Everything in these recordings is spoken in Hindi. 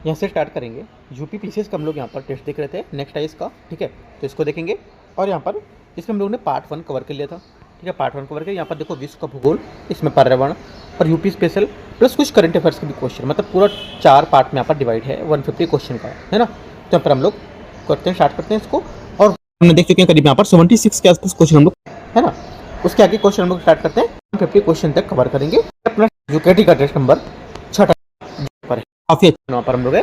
यहाँ से स्टार्ट करेंगे। यूपी पीसीएस का हम लोग यहाँ पर टेस्ट देख रहे थे, नेक्स्ट है इसका, ठीक है। तो इसको देखेंगे और यहाँ पर इसमें हम लोग ने पार्ट 1 कवर कर लिया था, ठीक है। पार्ट 1 कवर कर, यहाँ पर देखो विश्व का भूगोल, इसमें पर्यावरण और यूपी स्पेशल प्लस कुछ करंट अफेयर्स के भी क्वेश्चन, मतलब पूरा 4 पार्ट में यहाँ पर डिवाइड है, 150 क्वेश्चन का है ना। तो यहाँ पर हम लोग करते हैं, स्टार्ट करते हैं इसको। और हमने देख चुके हैं करीब यहाँ पर 76 के आसपास क्वेश्चन हम लोग, है ना। उसके आगे क्वेश्चन हम लोग स्टार्ट करते हैं, 150 क्वेश्चन तक कवर करेंगे। अपना यूकेटी का टेस्ट नंबर 6 पर है, काफ़ी अच्छा वहाँ पर हम लोग है।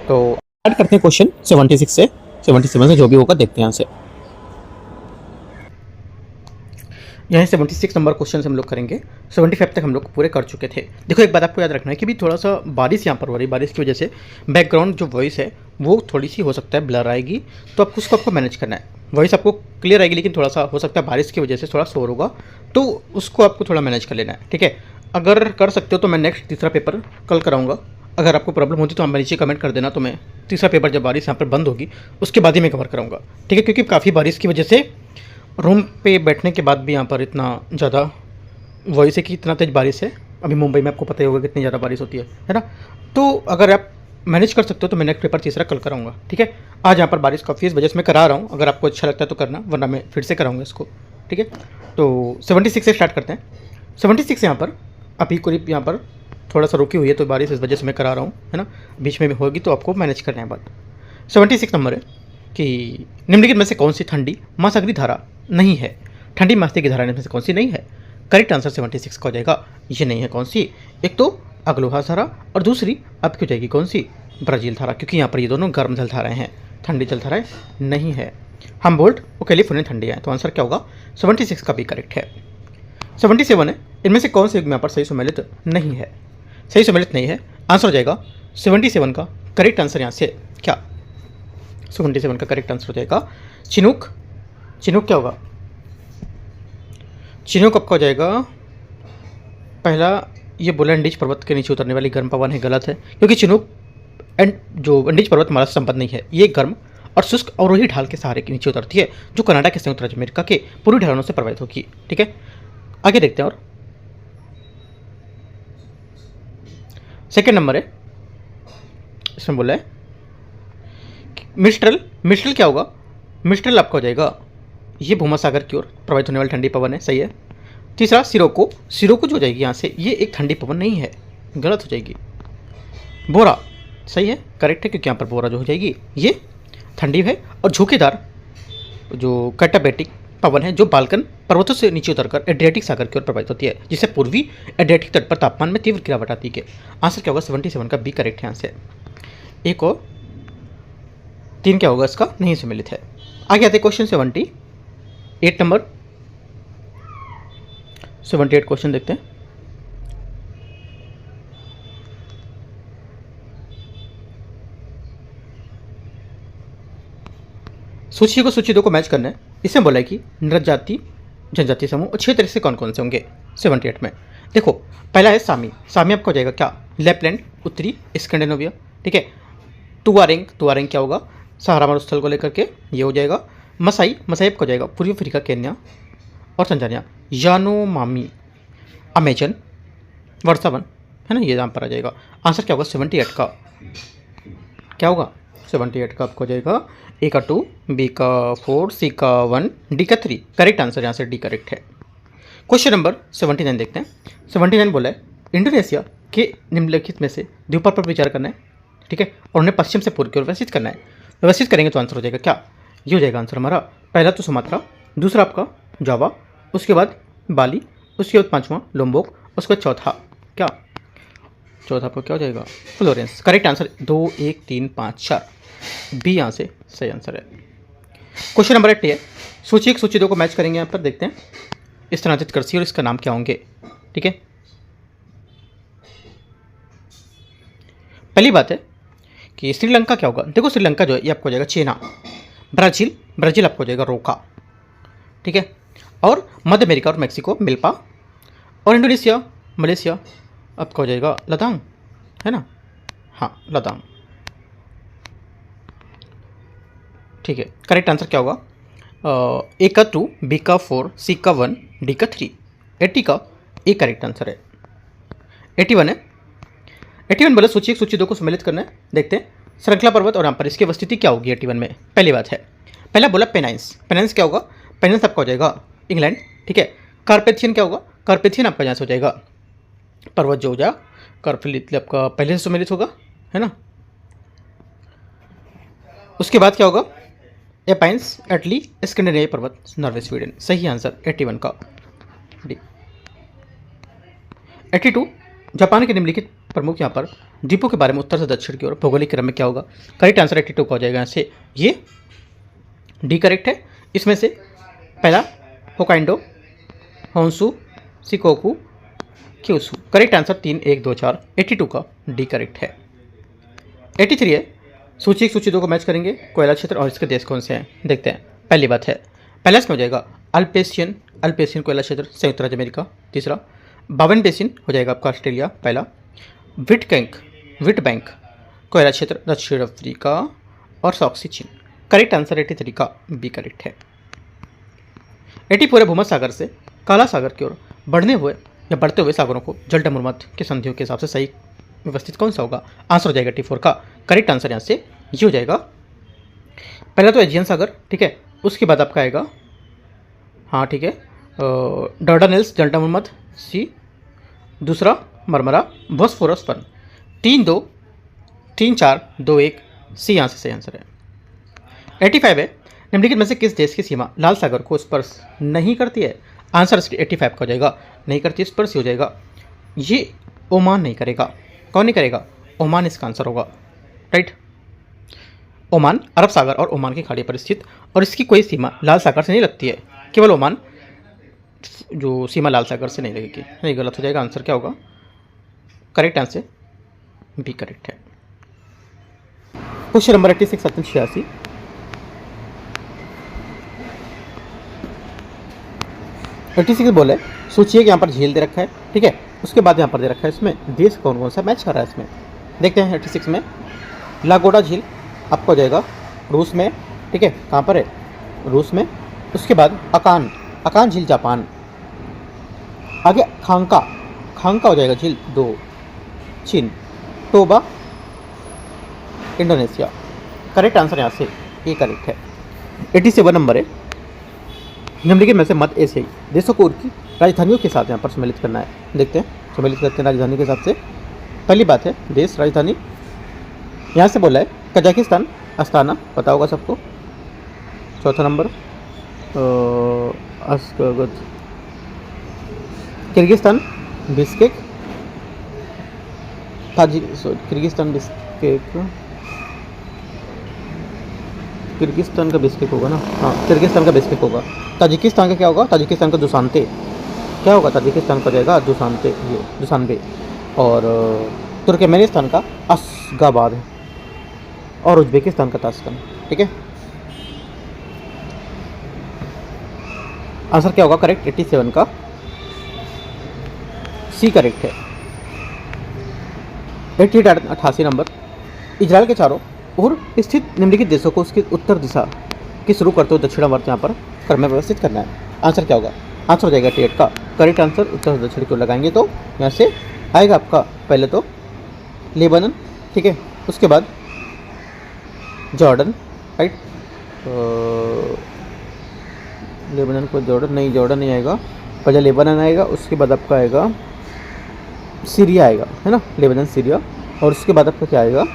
तो स्टार्ट करते हैं क्वेश्चन 76 से, 77 से जो भी होगा देखते हैं यहाँ से। यहाँ 76 नंबर क्वेश्चन हम लोग करेंगे, 75 तक हम लोग पूरे कर चुके थे। देखो एक बात आपको याद रखना है कि भी थोड़ा सा बारिश यहाँ पर हो रही है, बारिश की वजह से बैकग्राउंड जो वॉइस है वो थोड़ी सी हो सकता है ब्लर आएगी, तो आपको उसको आपको मैनेज करना है। वॉइस आपको क्लियर आएगी लेकिन थोड़ा सा हो सकता है बारिश की वजह से थोड़ा शोर होगा, तो उसको आपको थोड़ा मैनेज कर लेना है, ठीक है। अगर कर सकते हो तो मैं नेक्स्ट तीसरा पेपर कल कराऊंगा। अगर आपको प्रॉब्लम होती तो आप नीचे कमेंट कर देना, तो मैं तीसरा पेपर जब बारिश यहाँ पर बंद होगी उसके बाद ही मैं कवर कराऊंगा, ठीक है। क्योंकि काफ़ी बारिश की वजह से रूम पे बैठने के बाद भी यहाँ पर इतना ज़्यादा वॉइस है कि इतना तेज़ बारिश है। अभी मुंबई में आपको पता ही होगा कितनी ज़्यादा बारिश होती है ना। तो अगर आप मैनेज कर सकते हो तो मैं नेक्स्ट पेपर तीसरा कल कराऊंगा, ठीक है। आज यहाँ पर बारिश काफ़ी इस वजह से मैं करा रहा हूँ, अगर आपको अच्छा लगता है तो करना, वरना मैं फिर से कराऊंगा इसको, ठीक है। तो 76 से स्टार्ट करते हैं। 76 यहाँ पर अभी करीब यहाँ पर थोड़ा सा रुकी हुई है, तो बारिश इस वजह से मैं करा रहा हूँ, है ना। बीच में भी होगी तो आपको मैनेज करना है बात। 76 नंबर है कि निम्नलिखित में से कौन सी ठंडी महासागरीय धारा नहीं है। ठंडी महासागरीय धारा में से कौन सी नहीं है? करेक्ट आंसर 76 का हो जाएगा, ये नहीं है कौन सी? एक तो अग्लोहा धारा और दूसरी आपकी हो जाएगी कौन सी? ब्राज़ील धारा, क्योंकि यहाँ पर ये दोनों गर्म जल धाराएँ हैं, ठंडी जल धाराएँ नहीं है। हम्बोल्ट और कैलिफोर्निया ठंडी है, तो आंसर क्या होगा? 76 का भी करेक्ट है। 77 है, इनमें से कौन से युग्म यहाँ पर सही सम्मिलित नहीं है? सही सम्मिलित नहीं है, आंसर हो जाएगा 77 का करेक्ट आंसर यहाँ से क्या? 77 का करेक्ट आंसर हो जाएगा चिनूक। चिनूक क्या होगा? चिनूक आपका हो जाएगा पहला, ये बोला अंडीज पर्वत के नीचे उतरने वाली गर्म पवन है, गलत है, क्योंकि चिनूक एंड जो अंडीज पर्वत हमारा संबंध नहीं है, ये गर्म और शुष्क अवरोही ढाल के सहारे के नीचे उतरती है, जो कनाडा के संयुक्त राज्य अमेरिका के पूर्वी ढलानों से प्रभावित होगी, ठीक है। आगे देखते हैं। और सेकेंड नंबर है, इसमें बोला है मिस्ट्रल। मिस्ट्रल क्या होगा? मिस्ट्रल आपका हो जाएगा ये भूमध्यसागर की ओर प्रभावित होने वाली ठंडी पवन है, सही है। तीसरा सिरोको। सिरोको जो हो जाएगी यहाँ से, ये एक ठंडी पवन नहीं है, गलत हो जाएगी। बोरा सही है, करेक्ट है, क्योंकि यहाँ पर बोरा जो हो जाएगी ये ठंडी है। और झोंकेदार जो कैटाबैटिक पवन है, जो बाल्कन पर्वतों से नीचे उतरकर एड्रियाटिक सागर की ओर प्रभावित होती है, जिससे पूर्वी एड्रियाटिक तट पर तापमान में तीव्र गिरावट आती है। आंसर क्या होगा? 77 का बी करेक्ट है यहाँ से। एक और 3 क्या होगा इसका? नहीं सम्मिलित है। आगे आते क्वेश्चन 78 नंबर। 78 क्वेश्चन देखते हैं। सूची को सूची 2 को मैच करना है। इसमें बोला है कि नृजाति जनजाति समूह और 6 तरह से कौन कौन से होंगे 78 में। देखो पहला है सामी। सामी आपका हो जाएगा क्या? लेपलैंड, उत्तरी स्कैंडिनेविया, ठीक है। तुआरेंग। तुआरेंग क्या होगा? सहारा मरुस्थल को लेकर के ये हो जाएगा। मसाई। मसाई आपका हो जाएगा पूर्वी अफ्रीका, केन्या और तंजानिया। यानोमामी, अमेजन, वर्षावन, है ना, ये यहाँ पर आ जाएगा। आंसर क्या होगा? 78 का क्या होगा? 78 का आपको हो जाएगा ए का 2, बी का 4, सी का 1, डी का 3। करेक्ट आंसर यहाँ से डी करेक्ट है। क्वेश्चन नंबर 79 देखते हैं। 79 बोला है इंडोनेशिया के निम्नलिखित में से द्वीपों पर विचार करना है, ठीक है, और उन्हें पश्चिम से पूर्व की ओर व्यवस्थित करना है। व्यवस्थित करेंगे तो आंसर हो जाएगा क्या? ये हो जाएगा आंसर हमारा। पहला तो सुमात्रा, दूसरा आपका जावा, उसके बाद बाली, उसके बाद पाँचवा लोम्बोक, उसके बाद चौथा क्या? चौथा आपको क्या हो जाएगा? फ्लोरेंस। करेक्ट आंसर 2, 1, 3, 5, 4, बी यहाँ से सही आंसर है। क्वेश्चन नंबर 8 है सूची 1 सूची 2 को मैच करेंगे। यहाँ पर देखते हैं स्थानांतरित कृषि और इसका नाम क्या होंगे, ठीक है। पहली बात है कि श्रीलंका क्या होगा? देखो श्रीलंका जो है ये आपको हो जाएगा चेना। ब्राज़ील, ब्राज़ील आपको हो जाएगा रोका, ठीक है। और मध्य अमेरिका और मेक्सिको मिल्पा। और इंडोनेशिया, मलेशिया आपका हो जाएगा लदांग, है ना, हाँ लदांग, ठीक है। करेक्ट आंसर क्या होगा? ए का 2, बी का 4, सी का 1, डी का 3। 80 का ए करेक्ट आंसर है। 81 है 81 बोला सूची 1 सूची 2 को सम्मिलित करना है। देखते हैं श्रृंखला पर्वत और यहाँ पर इसकी अवस्थिति क्या होगी 81 में। पहली बात है, पहला बोला पेनाइन्स। पेनाइन्स क्या होगा? पेनाइन्स आपका हो जाएगा इंग्लैंड, ठीक है। कार्पेथियन क्या होगा? कार्पेथियन आपका यहाँ से हो जाएगा पर्वत जो हो जाएगा कार्पेथियन आपका पहले से सम्मिलित होगा, है ना। उसके बाद क्या होगा? एपाइन्स, एटली, स्कैंडिनेविया पर्वत, नॉर्वे, स्वीडन। सही आंसर 81 का डी। 82 जापान के निम्नलिखित प्रमुख यहाँ पर द्वीपों के बारे में उत्तर से दक्षिण की ओर भौगोलिक क्रम में क्या होगा? करेक्ट आंसर 82 का हो जाएगा यहाँ से, ये डी करेक्ट है। इसमें से पहला Hokkaido, Honshu, Shikoku, Kyushu. Correct answer 3, 1, 2, 4, 82 का डी करेक्ट है। 83 है सूची 1 सूची 2 को मैच करेंगे। कोयला क्षेत्र और इसके देश कौन से हैं देखते हैं। पहली बात है, पहला इसमें हो जाएगा अल्पेशियन, अल्पेशियन कोयला क्षेत्र संयुक्त राज्य अमेरिका। तीसरा बावन बेसिन हो जाएगा आपका ऑस्ट्रेलिया पहला। विट बैंक कोयला क्षेत्र दक्षिण अफ्रीका और सॉक्सी चीन। करेक्ट आंसर 83 का बी करेक्ट है। 84 भूमध्य सागर से काला सागर की ओर बढ़ने हुए या बढ़ते हुए सागरों को जलडमरूमत के संधियों के हिसाब से सही व्यवस्थित कौन सा होगा? आंसर हो जाएगा 84 का। करेक्ट आंसर यहाँ से ये हो जाएगा। पहला तो एजियन सागर, ठीक है। उसके बाद आपका आएगा, हाँ ठीक है, डॉर्डानेल्स जलडमरूमत सी। दूसरा मरमरा, बॉस्फोरस वन। 3, 2, 3, 4, 2, 1 सी यहाँ से सही आंसर है। 85 है निम्नलिखित में से किस देश की सीमा लाल सागर को स्पर्श नहीं करती है? आंसर 85 का हो जाएगा, नहीं करती, स्पर्श हो जाएगा। ये ओमान नहीं करेगा। कौन नहीं करेगा? ओमान इसका आंसर होगा, राइट। ओमान अरब सागर और ओमान की खाड़ी पर स्थित, और इसकी कोई सीमा लाल सागर से नहीं लगती है, केवल ओमान जो सीमा लाल सागर से नहीं लगेगी। नहीं, गलत हो जाएगा। आंसर क्या होगा? करेक्ट आंसर बी करेक्ट है। क्वेश्चन नंबर 86 86 86 बोले सोचिए कि यहाँ पर झील दे रखा है, ठीक है। उसके बाद यहाँ पर दे रखा है इसमें देश कौन कौन सा मैच कर रहा है इसमें। देखते हैं 86 में लागोडा झील आपका हो जाएगा रूस में, ठीक है। कहाँ पर है? रूस में। उसके बाद अकान झील जापान। आगे खांका हो जाएगा झील 2 चीन। Toba Indonesia. करेक्ट आंसर यहाँ से ए करेक्ट है। 87 नंबर है निम्नलिखित में से मध्य एशियाई देशों को उनकी राजधानियों के साथ यहाँ पर सम्मिलित करना है। देखते हैं सम्मिलित करते हैं राजधानी के हिसाब से। पहली बात है देश राजधानी, यहाँ से बोला है कजाकिस्तान अस्ताना, पता होगा सबको। चौथा नंबर अशगाबत, किर्गिस्तान बिस्केक, किर्गिस्तान का बिस्केक होगा ना, हाँ किर्गिस्तान का बिस्केक होगा। ताजिकिस्तान का क्या होगा? ताजिकिस्तान का दुशानबे। क्या होगा? ताजिकिस्तान का जाएगा दुशानबे। और तुर्कमेनिस्तान का अशगाबाद है, और उज्बेकिस्तान का ताशकंद, ठीक है। आंसर क्या होगा? करेक्ट 87 का सी करेक्ट है। 88 नंबर इजराइल के चारों ओर स्थित निम्नलिखित देशों को उसकी उत्तर दिशा की शुरू करते हुए दक्षिणावर्त यहाँ पर क्रम में व्यवस्थित करना है। आंसर क्या होगा? आंसर हो जाएगा 88 का। करेक्ट आंसर उत्तर से दक्षिण को लगाएंगे तो यहाँ से आएगा आपका पहले तो लेबनन, ठीक है। उसके बाद जॉर्डन, राइट। लेबनन को जॉर्डन नहीं आएगा, पहले लेबनन आएगा, उसके बाद आपका आएगा सीरिया आएगा, है ना, लेबनन सीरिया, और उसके बाद आपका क्या आएगा?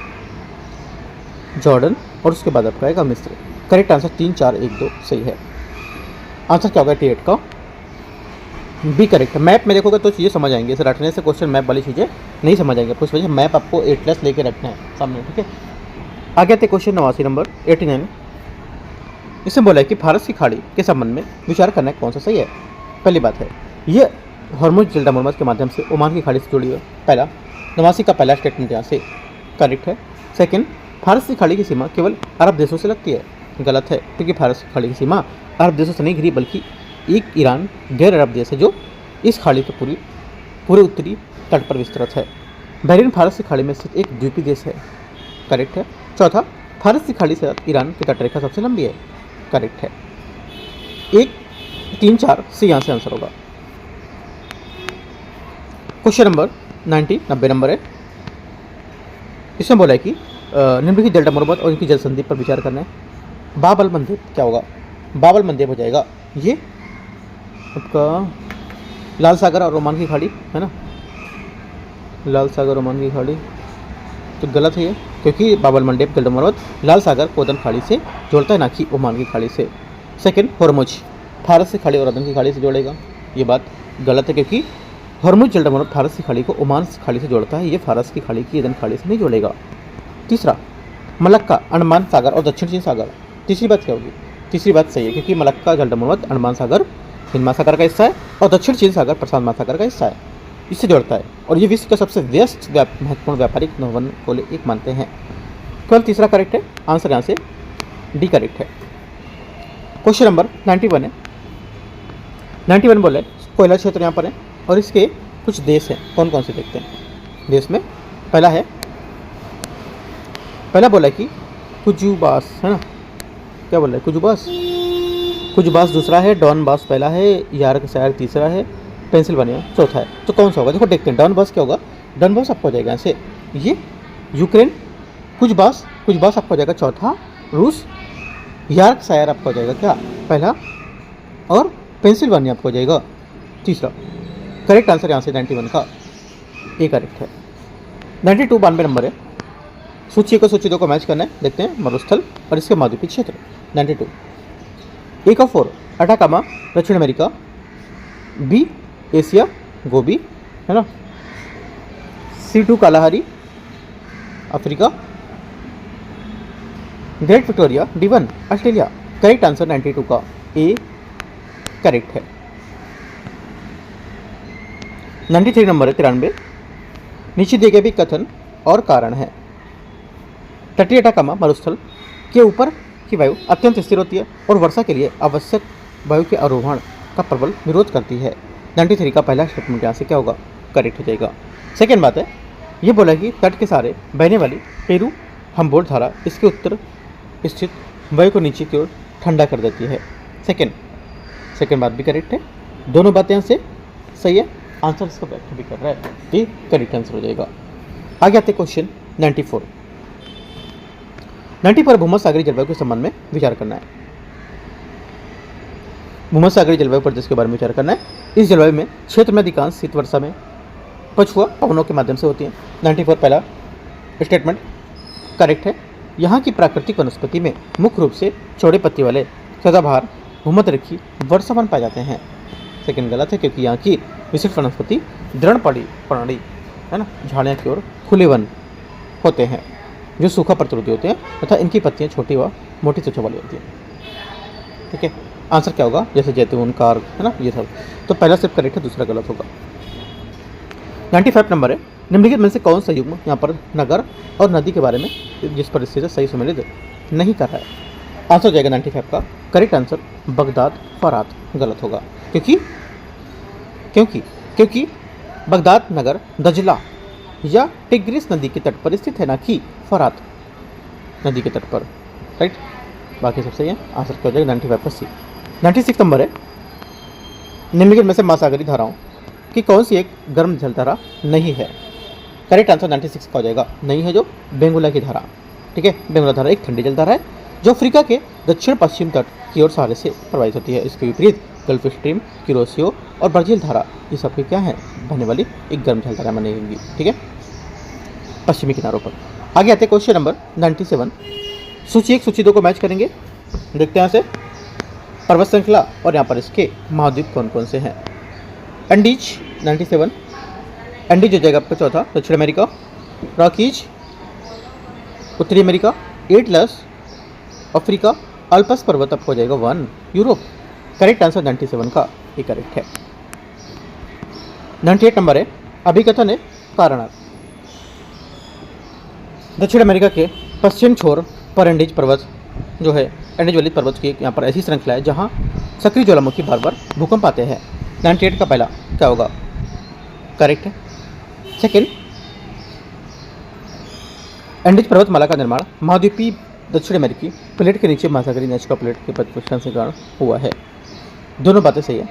जॉर्डन, और उसके बाद आपका आएगा मिस्र। करेक्ट आंसर 3, 4, 1, 2 सही है। आंसर क्या होगा? 88 का बी करेक्ट है। मैप में देखोगे तो चीज़ें समझ आएंगे, इसे रटने से क्वेश्चन मैप वाली चीज़ें नहीं समझ आएंगे, उस वजह से मैप आपको 8+ लेके रखना है सामने, ठीक है। आगे आते क्वेश्चन 89 नंबर 89। इसमें बोला है कि फारस की खाड़ी के संबंध में विचार करना कौन सा सही है। पहली बात है ये हॉर्मुज जलडमरूमत के माध्यम से ओमान की खाड़ी से जुड़ी है। पहला नवासी का पहला स्टेटमेंट यहाँ से करेक्ट है। सेकंड फारस की खाड़ी की सीमा केवल अरब देशों से लगती है, गलत है, क्योंकि फारस की खाड़ी की सीमा अरब देशों से नहीं घिरी, बल्कि एक ईरान गैर अरब देश है जो इस खाड़ी के पूरे उत्तरी तट पर विस्तृत है। बहरीन फारस की खाड़ी में स्थित एक द्वीपीय देश है, करेक्ट है। चौथा फारस की खाड़ी से ईरान की तटरेखा सबसे लंबी है, करेक्ट है। 1, 3, 4 सी यहाँ से आंसर होगा। क्वेश्चन नंबर 90 नंबर है इसमें बोला है कि निम्नलिखित डेल्टा मनोबत और इनकी जल संधि पर विचार करना है। बाबल मंदेब क्या होगा? बाबल मंदेब हो जाएगा ये आपका लाल सागर और ओमान की खाड़ी है ना, लाल सागर ओमान की खाड़ी, तो गलत है ये, क्योंकि बाबल मंडेब डेल्टा मनोबत लाल सागर को अदन खाड़ी से जोड़ता है, ना कि ओमान की खाड़ी से। सेकंड, हॉर्मुज फारस की खाड़ी और अदन की खाड़ी से जोड़ेगा, ये बात गलत है, क्योंकि हॉर्मुज डेल्टा मनोबत फारस की खाड़ी को ओमान खाड़ी से जोड़ता है, ये फारस की खाड़ी की अदन खाड़ी से नहीं जोड़ेगा। तीसरा, मलक्का अंडमान सागर और दक्षिण चीन सागर, तीसरी बात क्या होगी? तीसरी बात सही है, क्योंकि मलक्का डेल्टा मनोबत अंडमान सागर हिंद महासागर का हिस्सा है और दक्षिण चीन सागर प्रशांत महासागर का हिस्सा है, इससे जोड़ता है, और ये विश्व का सबसे व्यस्त महत्वपूर्ण व्यापारिक नौवन को एक मानते हैं। केवल तीसरा करेक्ट है, आंसर यहाँ से डी करेक्ट है। क्वेश्चन नंबर 91 है। 91 बोले कोयला क्षेत्र यहाँ पर है और इसके कुछ देश हैं, कौन कौन से देखते हैं। देश में पहला बोला कि कुजुबास है ना, क्या बोला है? कुजुबास दूसरा है, डॉनबास पहला है, यार्कशायर तीसरा है, पेंसिल्वानिया चौथा है। तो कौन सा होगा? देखो देखते हैं। डॉनबास क्या होगा? डॉनबास आपको हो जाएगा यहाँ से ये यूक्रेन, कुजबास आपको हो जाएगा चौथा, रूस, यार्कशायर आपको हो जाएगा क्या पहला, और पेंसिल्वानिया आपको हो जाएगा तीसरा। करेक्ट आंसर यहाँ से 91 का ए करेक्ट है। 92 92 नंबर है। सूची को सूची 2 को मैच करना है, देखते हैं। मरुस्थल और इसके महाद्वीपीय क्षेत्र। 92 ए का 4 अटाकामा दक्षिण अमेरिका, बी एशिया गोबी है ना, C2 Kalahari Africa, great Victoria D1 Australia. Correct answer 92 का ए करेक्ट है। 93 नंबर है 93 नीचे दिए गए भी कथन और कारण है। तटीय अटाकामा मरुस्थल के ऊपर की वायु अत्यंत स्थिर होती है और वर्षा के लिए आवश्यक वायु के आरोहण का प्रबल विरोध करती है। 93 का पहला स्टेटमेंट यहाँ से क्या होगा? करेक्ट हो जाएगा। सेकेंड बात है, ये बोला कि तट के सारे बहने वाली पेरू हम्बोल्ट धारा इसके उत्तर स्थित वायु को नीचे की ओर ठंडा कर देती है। सेकेंड बात भी करेक्ट है, दोनों बातें यहाँ से सही है। आंसर इसका व्याख्या भी कर रहा है, ये करेक्ट आंसर हो जाएगा। आगे आते क्वेश्चन 94 भूमध्यसागरीय जलवायु के संबंध में विचार करना है। भूमध्यसागरीय जलवायु प्रदेश के बारे में विचार करना है। इस जलवायु में क्षेत्र में अधिकांश शीत वर्षा में पछुआ पवनों के माध्यम से होती है। 94 पहला स्टेटमेंट करेक्ट है। यहाँ की प्राकृतिक वनस्पति में मुख्य रूप से चौड़े पत्ती वाले सदाबहार भूमध्यरेखीय वर्षावन पाए जाते हैं। सेकंड गलत है, क्योंकि यहाँ की विशिष्ट वनस्पति दृढ़ प्रणाली है ना, झाड़ियाँ की ओर खुले वन होते हैं जो सूखा प्रतिरोधी होते हैं तथा इनकी पत्तियाँ छोटी व मोटी त्वचा वाली होती हैं। ठीक है, आंसर क्या होगा? जैसे जैतून, कार है ना, ये सब। तो पहला सिर्फ करेक्ट है, दूसरा गलत होगा। 95 नंबर है, निम्नलिखित में से कौन सा युग्म यहाँ पर नगर और नदी के बारे में जिस परिस्थिति से सही सम्मिलित नहीं कर रहा है? आंसर हो जाएगा 95 का करेक्ट आंसर बगदाद फरात। गलत होगा, क्योंकि बगदाद नगर दजला या टिग्रिस नदी के तट पर स्थित है, ना कि फरात नदी के तट पर। राइट, बाकी सब सही है। आंसर क्या हो जाएगा? 95 का सी। 96 नंबर है, निम्नलिखित में से महासागरीय धाराओं की कौन सी एक गर्म जलधारा नहीं है? करेक्ट आंसर 96 का हो जाएगा नहीं है, जो बेंगुला की धारा। ठीक है, बेंगुला धारा एक ठंडी जलधारा है जो अफ्रीका के दक्षिण पश्चिम तट की ओर सहारे से प्रवाहित होती है। इसके विपरीत गल्फ स्ट्रीम, किरोसियो और ब्राजील धारा ये सब क्या है? बहने वाली एक गर्म जलधारा बनेगी। ठीक है, पश्चिमी किनारों पर। आगे आते हैं क्वेश्चन नंबर 97 सूची 1 सूची 2 को मैच करेंगे। देखते हैं यहाँ से पर्वत श्रृंखला और यहाँ पर इसके महाद्वीप कौन कौन से हैं। एंडीज 97 एंडीज हो जाएगा आपका चौथा, दक्षिण अमेरिका। रॉकीज उत्तरी अमेरिका। Atlas Africa. अल्पस पर्वत आपको हो जाएगा 1 यूरोप। करेक्ट आंसर 97 का ये करेक्ट है। 98 नंबर है, अभिकथन है कारणार्थ। दक्षिण अमेरिका के पश्चिम छोर पर एंडीज पर्वत जो है, एंडीज वलित पर्वत की यहाँ पर ऐसी श्रृंखला है जहाँ सक्रिय ज्वालामुखी बार बार भूकंप आते हैं। 98 का पहला क्या होगा? करेक्ट है। सेकेंड, एंडीज पर्वतमाला का निर्माण महाद्वीपीय दक्षिण अमेरिकी प्लेट के नीचे महासागरीय नेचुरल प्लेट के परिवर्तन से कारण हुआ है। दोनों बातें सही है।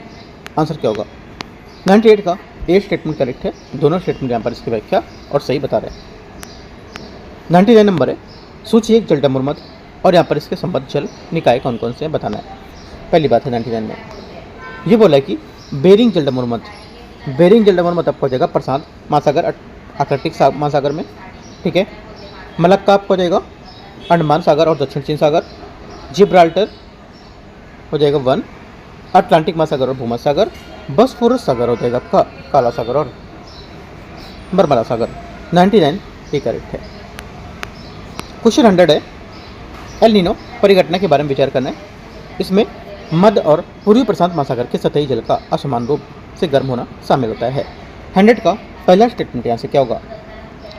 आंसर क्या होगा? 98 का ए स्टेटमेंट करेक्ट है। दोनों स्टेटमेंट यहाँ पर इसकी व्याख्या और सही बता रहे हैं। 99 नंबर है, सूची एक जलडमरूमत और यहाँ पर इसके संबद्ध जल निकाय कौन कौन से बताना है। पहली बात है 99 में ये बोला है कि बेरिंग जलडमरूमत, बेरिंग जलडमरूमत आपको हो जाएगा प्रशांत महासागर आर्कटिक महासागर में, ठीक है। मलक्का आपको हो जाएगा अंडमान सागर और दक्षिण चीन सागर। जिब्राल्टर हो जाएगा 1 अटलांटिक महासागर और भूमध्य सागर। बॉस्फोरस सागर हो जाएगा आपका काला सागर और मरमरा सागर। 99 ये करेक्ट है। क्वेश्चन 100 है, एल नीनो परिघटना के बारे में विचार करना है। इसमें मध्य और पूर्वी प्रशांत महासागर के सतही जल का असमान रूप से गर्म होना शामिल होता है। 100 का पहला स्टेटमेंट यहाँ से क्या होगा,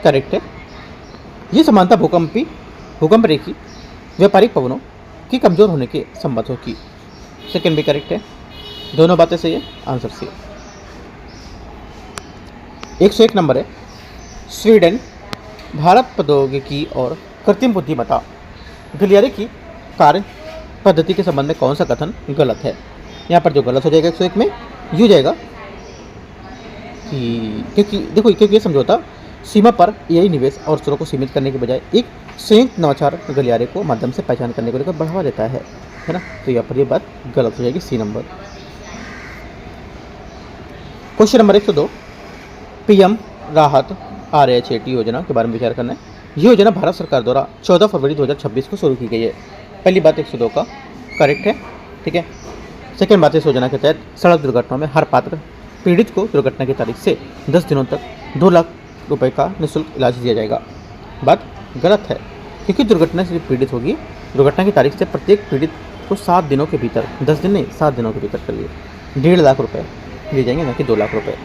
करेक्ट है। ये समानता भूकंप रेखी व्यापारिक पवनों की कमजोर होने के संबंधों की। सेकेंड भी करेक्ट है, दोनों बातें सही है, आंसर सी। 101 नंबर है, स्वीडन भारत प्रौद्योगिकी और कृत्रिम बुद्धिमत्ता गलियारे की कार्य पद्धति के संबंध में कौन सा कथन गलत है। यहाँ पर जो गलत हो जाएगा 101 में यूँ जाएगा कि क्योंकि ये समझौता सीमा पर एआई निवेश और अवसरों को सीमित करने के बजाय एक संयुक्त नवाचार गलियारे को माध्यम से पहचान करने को लेकर बढ़ावा देता है ना। तो यहाँ पर ये बात गलत हो जाएगी, C number. Question number 102, PM Rahat RHAT योजना के बारे में विचार करना है। ये योजना भारत सरकार द्वारा 14 फरवरी 2026 को शुरू की गई है। पहली बात 102 का करेक्ट है, ठीक है। सेकेंड बात, इस योजना के तहत सड़क दुर्घटनाओं में हर पात्र पीड़ित को दुर्घटना की तारीख से 10 दिनों तक 2 लाख रुपए का निःशुल्क इलाज दिया जाएगा। बात गलत है, क्योंकि दुर्घटना से पीड़ित होगी, दुर्घटना की तारीख से प्रत्येक पीड़ित को 7 दिनों के भीतर, 10 दिन नहीं 7 दिनों के भीतर करिए 1.5 लाख रुपए दिए जाएंगे, न कि 2 लाख रुपए।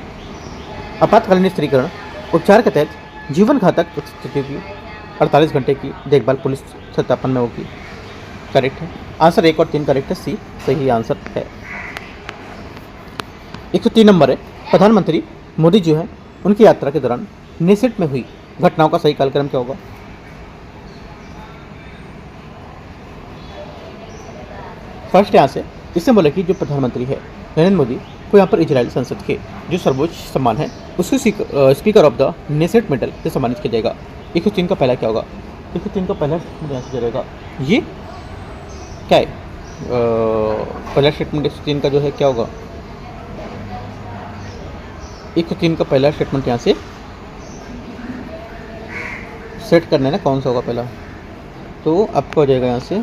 आपातकालीन स्त्रीकरण उपचार के तहत जीवन घातक स्थिति की 48 घंटे की देखभाल पुलिस सत्यापन में होगी। करेक्ट है, आंसर 1 और 3 करेक्ट है, सी सही आंसर है। 103 नंबर है, प्रधानमंत्री मोदी जो है उनकी यात्रा के दौरान निसिट में हुई घटनाओं का सही कालक्रम क्या होगा। फर्स्ट यहाँ से इससे बोले कि जो प्रधानमंत्री है नरेंद्र मोदी को यहाँ पर इजरायली संसद के जो सर्वोच्च सम्मान है उसको speaker of the Knesset medal से सम्मानित किया जाएगा। 103 का पहला क्या होगा, 103 का पहला स्टेटमेंट यहाँ से जाएगा, ये क्या है, पहला स्टेटमेंट 103 का जो है क्या होगा, 103 का पहला स्टेटमेंट यहाँ से सेट करना है ना, कौन सा होगा पहला, तो आपका हो जाएगा यहाँ से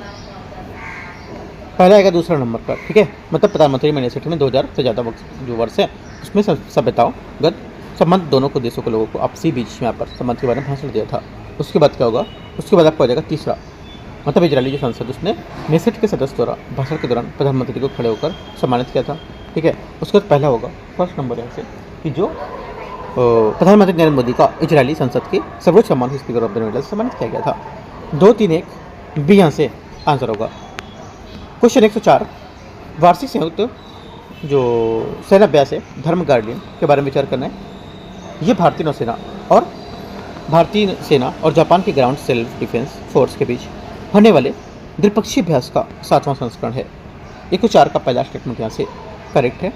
पहला आएगा दूसरा नंबर का, ठीक है। मतलब प्रधानमंत्री मैंने सेट में 2000 से ज़्यादा जो वर्ष है उसमें सभ्यताओंगत संबंध दोनों को देशों के लोगों को आपसी बीच यहाँ पर संबंध के बारे में भाषण दिया था। उसके बाद क्या होगा, उसके बाद आपको आ जाएगा तीसरा, मतलब इजरायली जो संसद उसने नेसेट के सदस्य द्वारा भाषण के दौरान प्रधानमंत्री को खड़े होकर सम्मानित किया था, ठीक है। उसके बाद पहला होगा फर्स्ट नंबर यहाँ से कि जो प्रधानमंत्री नरेंद्र मोदी का इजरायली संसद के सर्वोच्च सम्मान स्पीकर ऑफ द मेडल से सम्मानित किया गया था। 2, 3, 1 बी यहाँ से आंसर होगा। क्वेश्चन 104, वार्षिक संयुक्त जो सेना अभ्यास है धर्म गार्डियन के बारे में विचार करना है। ये भारतीय सेना और जापान के ग्राउंड सेल्फ डिफेंस फोर्स के बीच होने वाले द्विपक्षीय अभ्यास का 7वां संस्करण है। 104 का पहला स्टेटमेंट यहाँ से करेक्ट है।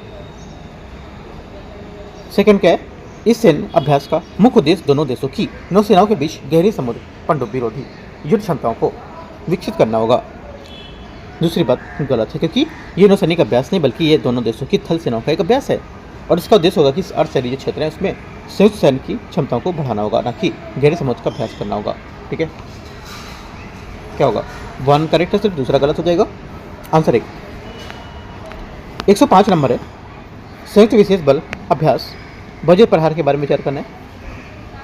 सेकंड क्या है, इस सैन्य अभ्यास का मुख्य उद्देश्य दोनों देशों की नौसेनाओं के बीच गहरी समुद्र पनडुब्बी रोधी युद्ध क्षमताओं को विकसित करना होगा। दूसरी बात गलत है, क्योंकि ये नौसैनिक अभ्यास नहीं बल्कि ये दोनों देशों की थल सेनाओं का एक अभ्यास है और इसका उद्देश्य होगा कि इस अर्धशहरी जो क्षेत्र है उसमें संयुक्त सैन्य की क्षमताओं को बढ़ाना होगा, ना कि गहरे समुद्र का अभ्यास करना होगा, ठीक है। क्या होगा, 1 करेक्ट है, सिर्फ दूसरा गलत हो जाएगा, आंसर 1। 105 नंबर है, संयुक्त विशेष बल अभ्यास वज्र प्रहार के बारे में विचार करना है।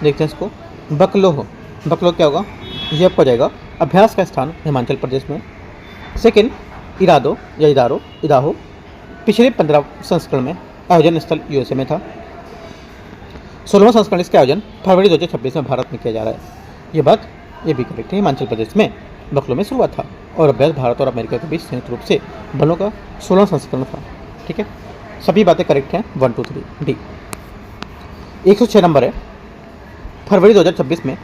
देखते हैं इसको, बकलोह क्या होगा, ये आपको जाएगा अभ्यास का स्थान हिमाचल प्रदेश में। सेकेंड इदाहो पिछले 15 संस्करण में आयोजन स्थल यूएसए में था। 16वां संस्करण इसका आयोजन फरवरी 2026 में भारत में किया जा रहा है। ये भी करेक्ट है, हिमाचल प्रदेश में बकलो में शुरुआत था और अभ्यास भारत और अमेरिका के बीच संयुक्त रूप से बलों का 16वां संस्करण था, ठीक है। सभी बातें करेक्ट हैं, 1, 2, 3 डी। 106 नंबर है, फरवरी 2026 में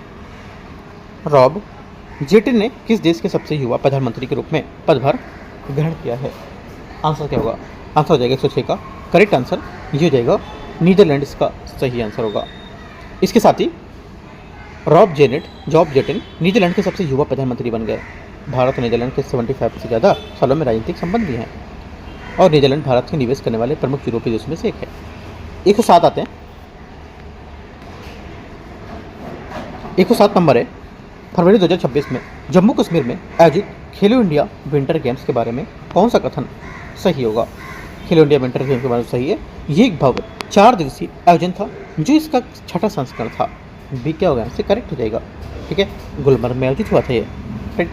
रॉब जेटली ने किस देश के सबसे युवा प्रधानमंत्री के रूप में पदभार ग्रहण किया है। आंसर क्या होगा, आंसर हो जाएगा 106 का करेक्ट आंसर, ये हो जाएगा नीदरलैंड, इसका सही आंसर होगा। इसके साथ ही जॉब जेटन नीदरलैंड के सबसे युवा प्रधानमंत्री बन गए। भारत और नीदरलैंड के 75 से ज़्यादा सालों में राजनीतिक संबंध भी हैं और नीदरलैंड भारत में निवेश करने वाले प्रमुख यूरोपीय देशों में से एक है। 107 आते हैं। 107 नंबर है, फरवरी 2026 में जम्मू कश्मीर में आयोजित खेलो इंडिया विंटर गेम्स के बारे में कौन सा कथन सही होगा? खेलो इंडिया विंटर गेम्स के बारे में सही है, ये एक भव्य 4 दिवसीय आयोजन था जो इसका छठा संस्करण था। बी क्या होगा? इससे करेक्ट हो जाएगा। ठीक है, गुलमर्ग में आयोजित हुआ था ये, राइट।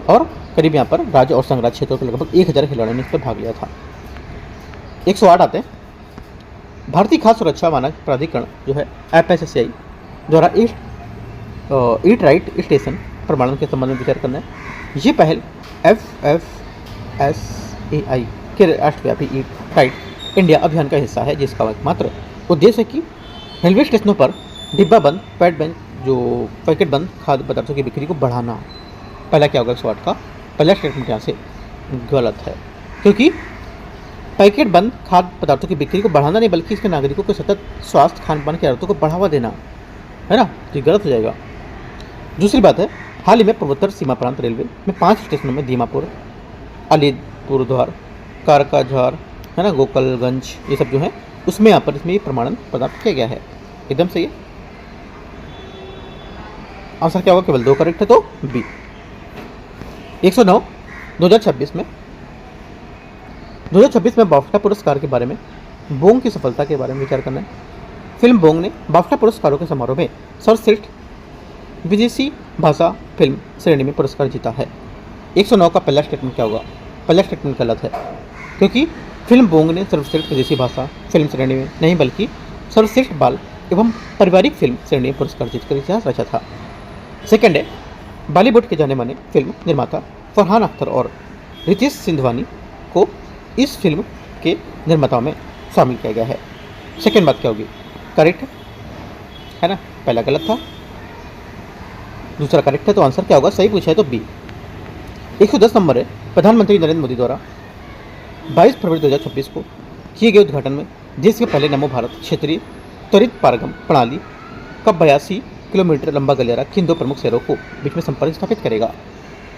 और करीब यहाँ पर राज्य और संघ राज्य क्षेत्रों के लगभग 1000 खिलाड़ियों ने इस पर भाग लिया था। 108 आते हैं। भारतीय खाद्य सुरक्षा मानक प्राधिकरण जो है FSSAI द्वारा ईट राइट स्टेशन प्रमाणन के संबंध में विचार करना है। ये पहल FFSAI के राष्ट्रव्यापी ईट राइट इंडिया अभियान का हिस्सा है, जिसका एकमात्र उद्देश्य है कि रेलवे स्टेशनों पर डिब्बा बंद पैकेट बंद खाद्य पदार्थों की बिक्री को बढ़ाना। पहला क्या होगा 108 का? पहला स्टेटमेंट यहाँ से गलत है, क्योंकि पैकेट बंद खाद्य पदार्थों की बिक्री को बढ़ाना नहीं, बल्कि इसके नागरिकों को सतत स्वास्थ्य खान पान की आदतों को बढ़ावा देना है ना, तो गलत हो जाएगा। दूसरी बात है, हाल ही में पूर्वोत्तर सीमा प्रांत रेलवे में 5 स्टेशनों में दीमापुर, अलीपुरद्वार, कारकाझार है ना, गोकलगंज, ये सब जो है उसमें यहाँ पर इसमें प्रमाणन प्रदान किया गया है। एकदम सही है। आंसर क्या होगा? केवल 2 करेक्ट है, तो बी। 109 2026 में बाफ्टा पुरस्कार के बारे में बोंग की सफलता के बारे में विचार करना है। फिल्म बोंग ने बाफ्टा पुरस्कारों के समारोह में सर्वश्रेष्ठ विदेशी भाषा फिल्म श्रेणी में पुरस्कार जीता है। 109 का पहला स्टेटमेंट क्या होगा? पहला स्टेटमेंट गलत है, क्योंकि फिल्म बोंग ने सर्वश्रेष्ठ विदेशी भाषा फिल्म श्रेणी में नहीं, बल्कि सर्वश्रेष्ठ बाल एवं पारिवारिक फिल्म श्रेणी में पुरस्कार जीतकर इतिहास रचा था। सेकंड है, बॉलीवुड के जाने माने फिल्म निर्माता फरहान अख्तर और रितेश सिंधवानी को इस फिल्म के निर्माताओं में शामिल किया गया है। सेकंड बात क्या होगी? करेक्ट है ना, पहला गलत था, दूसरा करेक्ट है, तो आंसर क्या होगा? सही पूछा है तो बी। 110 नंबर है, प्रधानमंत्री नरेंद्र मोदी द्वारा 22 फरवरी 2026 को किए गए उद्घाटन में देश के पहले नमो भारत क्षेत्रीय त्वरित पारगम प्रणाली का 82 किलोमीटर लंबा गलियारा किन 2 प्रमुख शहरों को बीच में संपर्क स्थापित करेगा?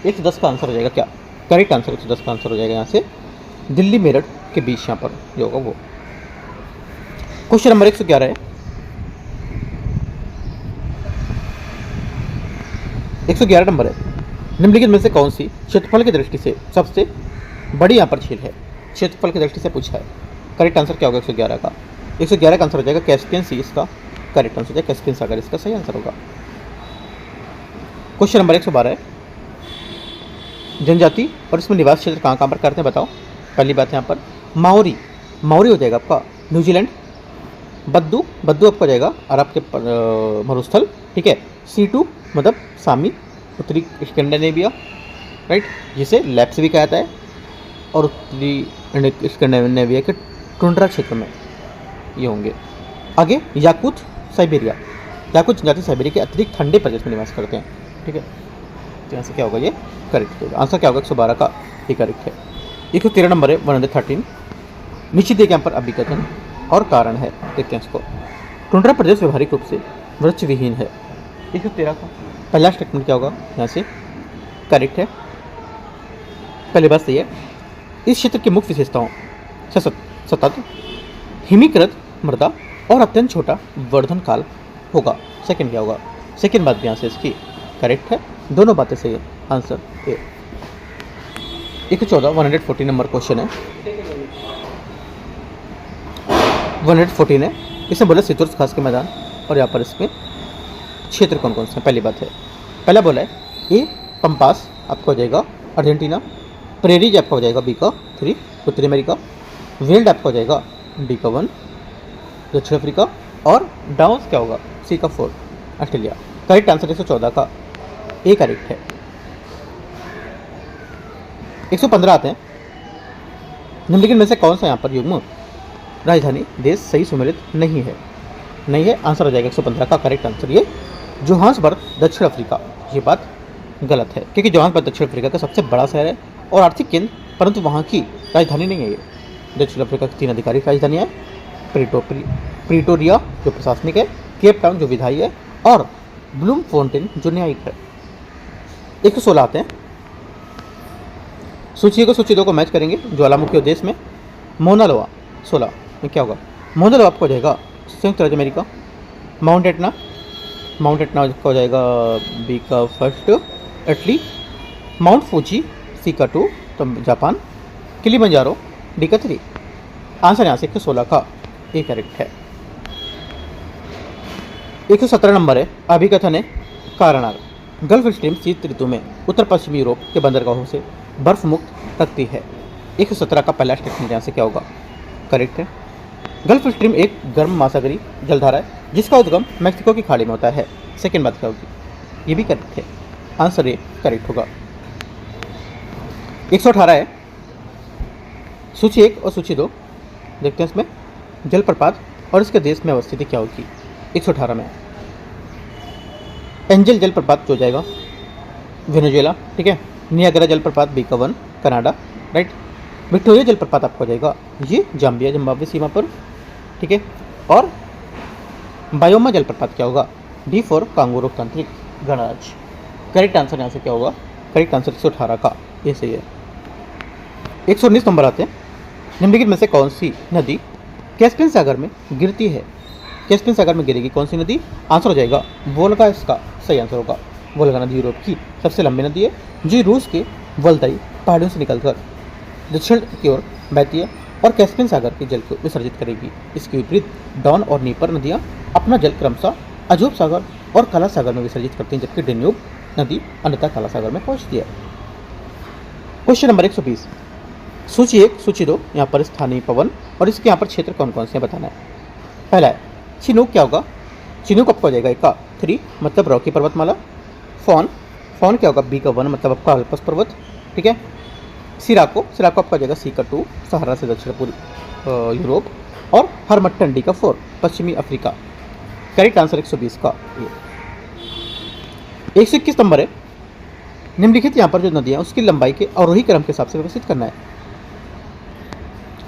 110 का आंसर हो जाएगा क्या? करेक्ट आंसर 110 का आंसर हो जाएगा यहाँ से दिल्ली मेरठ के बीच यहाँ पर जो होगा वो। क्वेश्चन नंबर 111 है। 111 नंबर है, निम्नलिखित में से कौन सी क्षेत्रफल की दृष्टि से सबसे बड़ी यहाँ पर झील है? क्षेत्रफल की दृष्टि से पूछा है। करेक्ट आंसर क्या होगा 111 का? 111 का आंसर हो जाएगा कैस्पियन सी, इसका करेक्ट आंसर हो जाएगा कैस्पियन सागर, इसका सही आंसर होगा। क्वेश्चन नंबर 112 है, जनजाति और इसमें निवास क्षेत्र कहाँ कहाँ पर करते हैं बताओ। पहली बात यहाँ पर माओरी हो जाएगा आपका न्यूजीलैंड। बद्दू आपका हो जाएगा अरब के मरुस्थल, ठीक है। C2 मतलब सामी उत्तरी स्कैंडिनेविया, राइट, जिसे लैप्स भी कहता है, और उत्तरी स्कैंडिनेविया के टुंड्रा क्षेत्र में ये होंगे। आगे याकूत जनजाति साइबेरिया के अतिरिक्त ठंडे प्रदेश में निवास करते हैं, ठीक है। तो यहाँ से क्या होगा? ये करेक्ट होगा। आंसर क्या होगा? 112 का ये करेक्ट है। 113 नंबर है, 113 नीचे दिए यहाँ पर अभिकथन और कारण है, देखते हैं इसको। टुंड्रा प्रदेश व्यवहारिक रूप से वृक्ष विहीन है। 113 का पहला स्टेटमेंट क्या होगा? यहाँ से करेक्ट है, पहली बात सही है। इस क्षेत्र की मुख्य विशेषताओं सतत हिमीकृत मृदा और अत्यंत छोटा वर्धन काल होगा। सेकंड क्या होगा? सेकंड बात भी यहाँ से इसकी करेक्ट है, दोनों बातें सही है। Answer A. 114 114 नंबर क्वेश्चन है, 114 है। इसमें बोला शीतोष्ण घास के मैदान, और यहाँ पर इसमें क्षेत्र कौन कौन से हैं? पहली बात है, पहला बोला है ए पंपास आपका हो जाएगा अर्जेंटीना, प्रेरीज आपका हो जाएगा बी का 3 उत्तरी अमेरिका, वेल्ड आपका हो जाएगा डी का 1 दक्षिण अफ्रीका, और डाउन्स क्या होगा? सी का 4 ऑस्ट्रेलिया। करेक्ट आंसर 114 का ए करेक्ट है। 115 आते हैं, निम्नलिखित में से कौन सा यहाँ पर युग्म राजधानी देश सही सुमेलित नहीं है? आंसर हो जाएगा 115 का करेक्ट आंसर ये जोहान्सबर्ग दक्षिण अफ्रीका। ये बात गलत है, क्योंकि जोहान्सबर्ग दक्षिण अफ्रीका का सबसे बड़ा शहर है और आर्थिक केंद्र, परंतु वहाँ की राजधानी नहीं है ये। दक्षिण अफ्रीका की 3 आधिकारिक राजधानियाँ हैं, प्रीटोरिया जो प्रशासनिक है, केप टाउन जो विधायी है, और ब्लूम फाउंटेन जो न्यायिक है। 116 आते हैं। सूची 1 और सूची 2 को मैच करेंगे। ज्वालामुखी और देश में मोना लोआ 16 में क्या होगा? मोना लोआ आपको हो जाएगा संयुक्त राज्य अमेरिका। माउंट एटना आपका हो जाएगा बी का फर्स्ट इटली। माउंट फूजी सी का 2 तो जापान। किलिमंजारो डी का 3। आंसर यहाँ से 116 का ए करेक्ट है। 117 नंबर है। अभिकथन है कारणार गल्फ स्ट्रीम शीत ऋतु में उत्तर पश्चिमी यूरोप के बंदरगाहों से बर्फ मुक्त रखती है। 117 का पहला स्टेटमेंट यहाँ से क्या होगा? करेक्ट है। गल्फ स्ट्रीम एक गर्म महासागरीय जलधारा है जिसका उद्गम मैक्सिको की खाड़ी में होता है। सेकेंड बात क्या होगी? ये भी करेक्ट है। आंसर ए करेक्ट होगा। 118 है। सूची 1 और सूची 2 देखते हैं। इसमें जलप्रपात और इसके देश में अवस्थिति क्या होगी? 118 में एंजल जलप्रपात जो जाएगा वेनेजुएला, ठीक है। नियाग्रा जलप्रपात बी का 1 कनाडा, राइट। विक्टोरिया जलप्रपात आपको हो जाएगा ये जाम्बिया जिम्बाब्वे सीमा पर, ठीक है। और बायोमा जलप्रपात क्या होगा? डी फॉर कांगो लोकतांत्रिक गणराज्य। करेक्ट आंसर यहाँ से क्या होगा? करेक्ट आंसर 118 का ये सही है। 119 नंबर आते हैं। निम्नलिखित में से कौन सी नदी कैस्पियन सागर में गिरती है? कैस्पियन सागर में गिरेगी कौन सी नदी? आंसर हो जाएगा वोल्गा, इसका सही आंसर होगा। वोल्गा नदी यूरोप की सबसे लंबी नदी है जो रूस के वल्दाई पहाड़ियों से निकलकर दक्षिण की ओर बहती है और कैस्पियन सागर के जल को विसर्जित करेगी। इसके विपरीत डॉन और नीपर नदियाँ अपना जल क्रमशः अजूब सागर और काला सागर में विसर्जित करती हैं, जबकि डेन्यूब नदी अंततः काला सागर में पहुँचती है। Question number 120। सूची 1 सूची 2 यहाँ पर स्थानीय पवन और इसके यहाँ पर क्षेत्र कौन कौन से बताना है। पहला है चिनूक क्या होगा? चिनूक आपका हो जाएगा का 3 मतलब रॉकी पर्वतमाला। फॉन क्या होगा? बी का 1 मतलब आपका अल्पस पर्वत, ठीक है। सिराको आपका हो जाएगा सी का 2 सहारा से दक्षिण पूर्व यूरोप। और हरमट्टन डी का 4 पश्चिमी अफ्रीका। करेक्ट आंसर 120 का ये। 121 नंबर है। निम्नलिखित यहाँ पर जो नदियाँ उसकी लंबाई के अवरोही क्रम के हिसाब से व्यवस्थित करना है।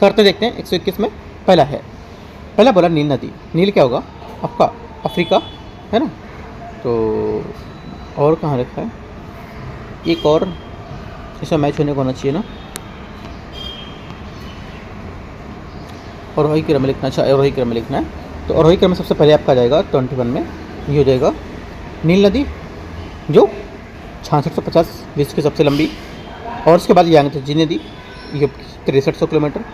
करते देखते हैं। 121 में पहला बोला नील नदी। नील क्या होगा आपका? अफ्रीका है ना। तो और कहाँ रखा है? एक और इसमें मैच होने को होना चाहिए ना। अवरोही क्रम में लिखना, अच्छा अवरोही क्रम में लिखना है। तो अवरोही क्रम में सबसे पहले आपका जाएगा 21 में ये हो जाएगा नील नदी जो 6650 विश्व की सबसे लंबी। और उसके बाद यांगत्से नदी ये 6300 किलोमीटर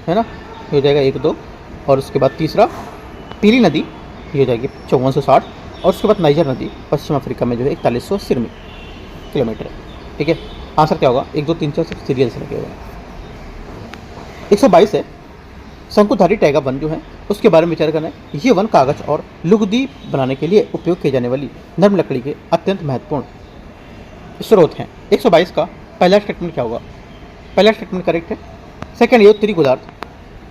है ना, ये हो जाएगा 1 2। और उसके बाद तीसरा पीली नदी ये हो जाएगी 5460। और उसके बाद नाइजर नदी पश्चिम अफ्रीका में जो है 4180 किलोमीटर, ठीक है। आंसर क्या होगा? 1 2 3 4 सब सीरियल से लगे हुए हैं। 122 है। शंकुधारी टाइगर वन जो है उसके बारे में विचार करना है। ये वन कागज और लुगदी बनाने के लिए उपयोग की जाने वाली नर्म लकड़ी के अत्यंत महत्वपूर्ण स्रोत हैं। 122 का पहला स्टेटमेंट क्या होगा? पहला स्टेटमेंट करेक्ट है। सेकंड, ये उत्तरी गोलार्ध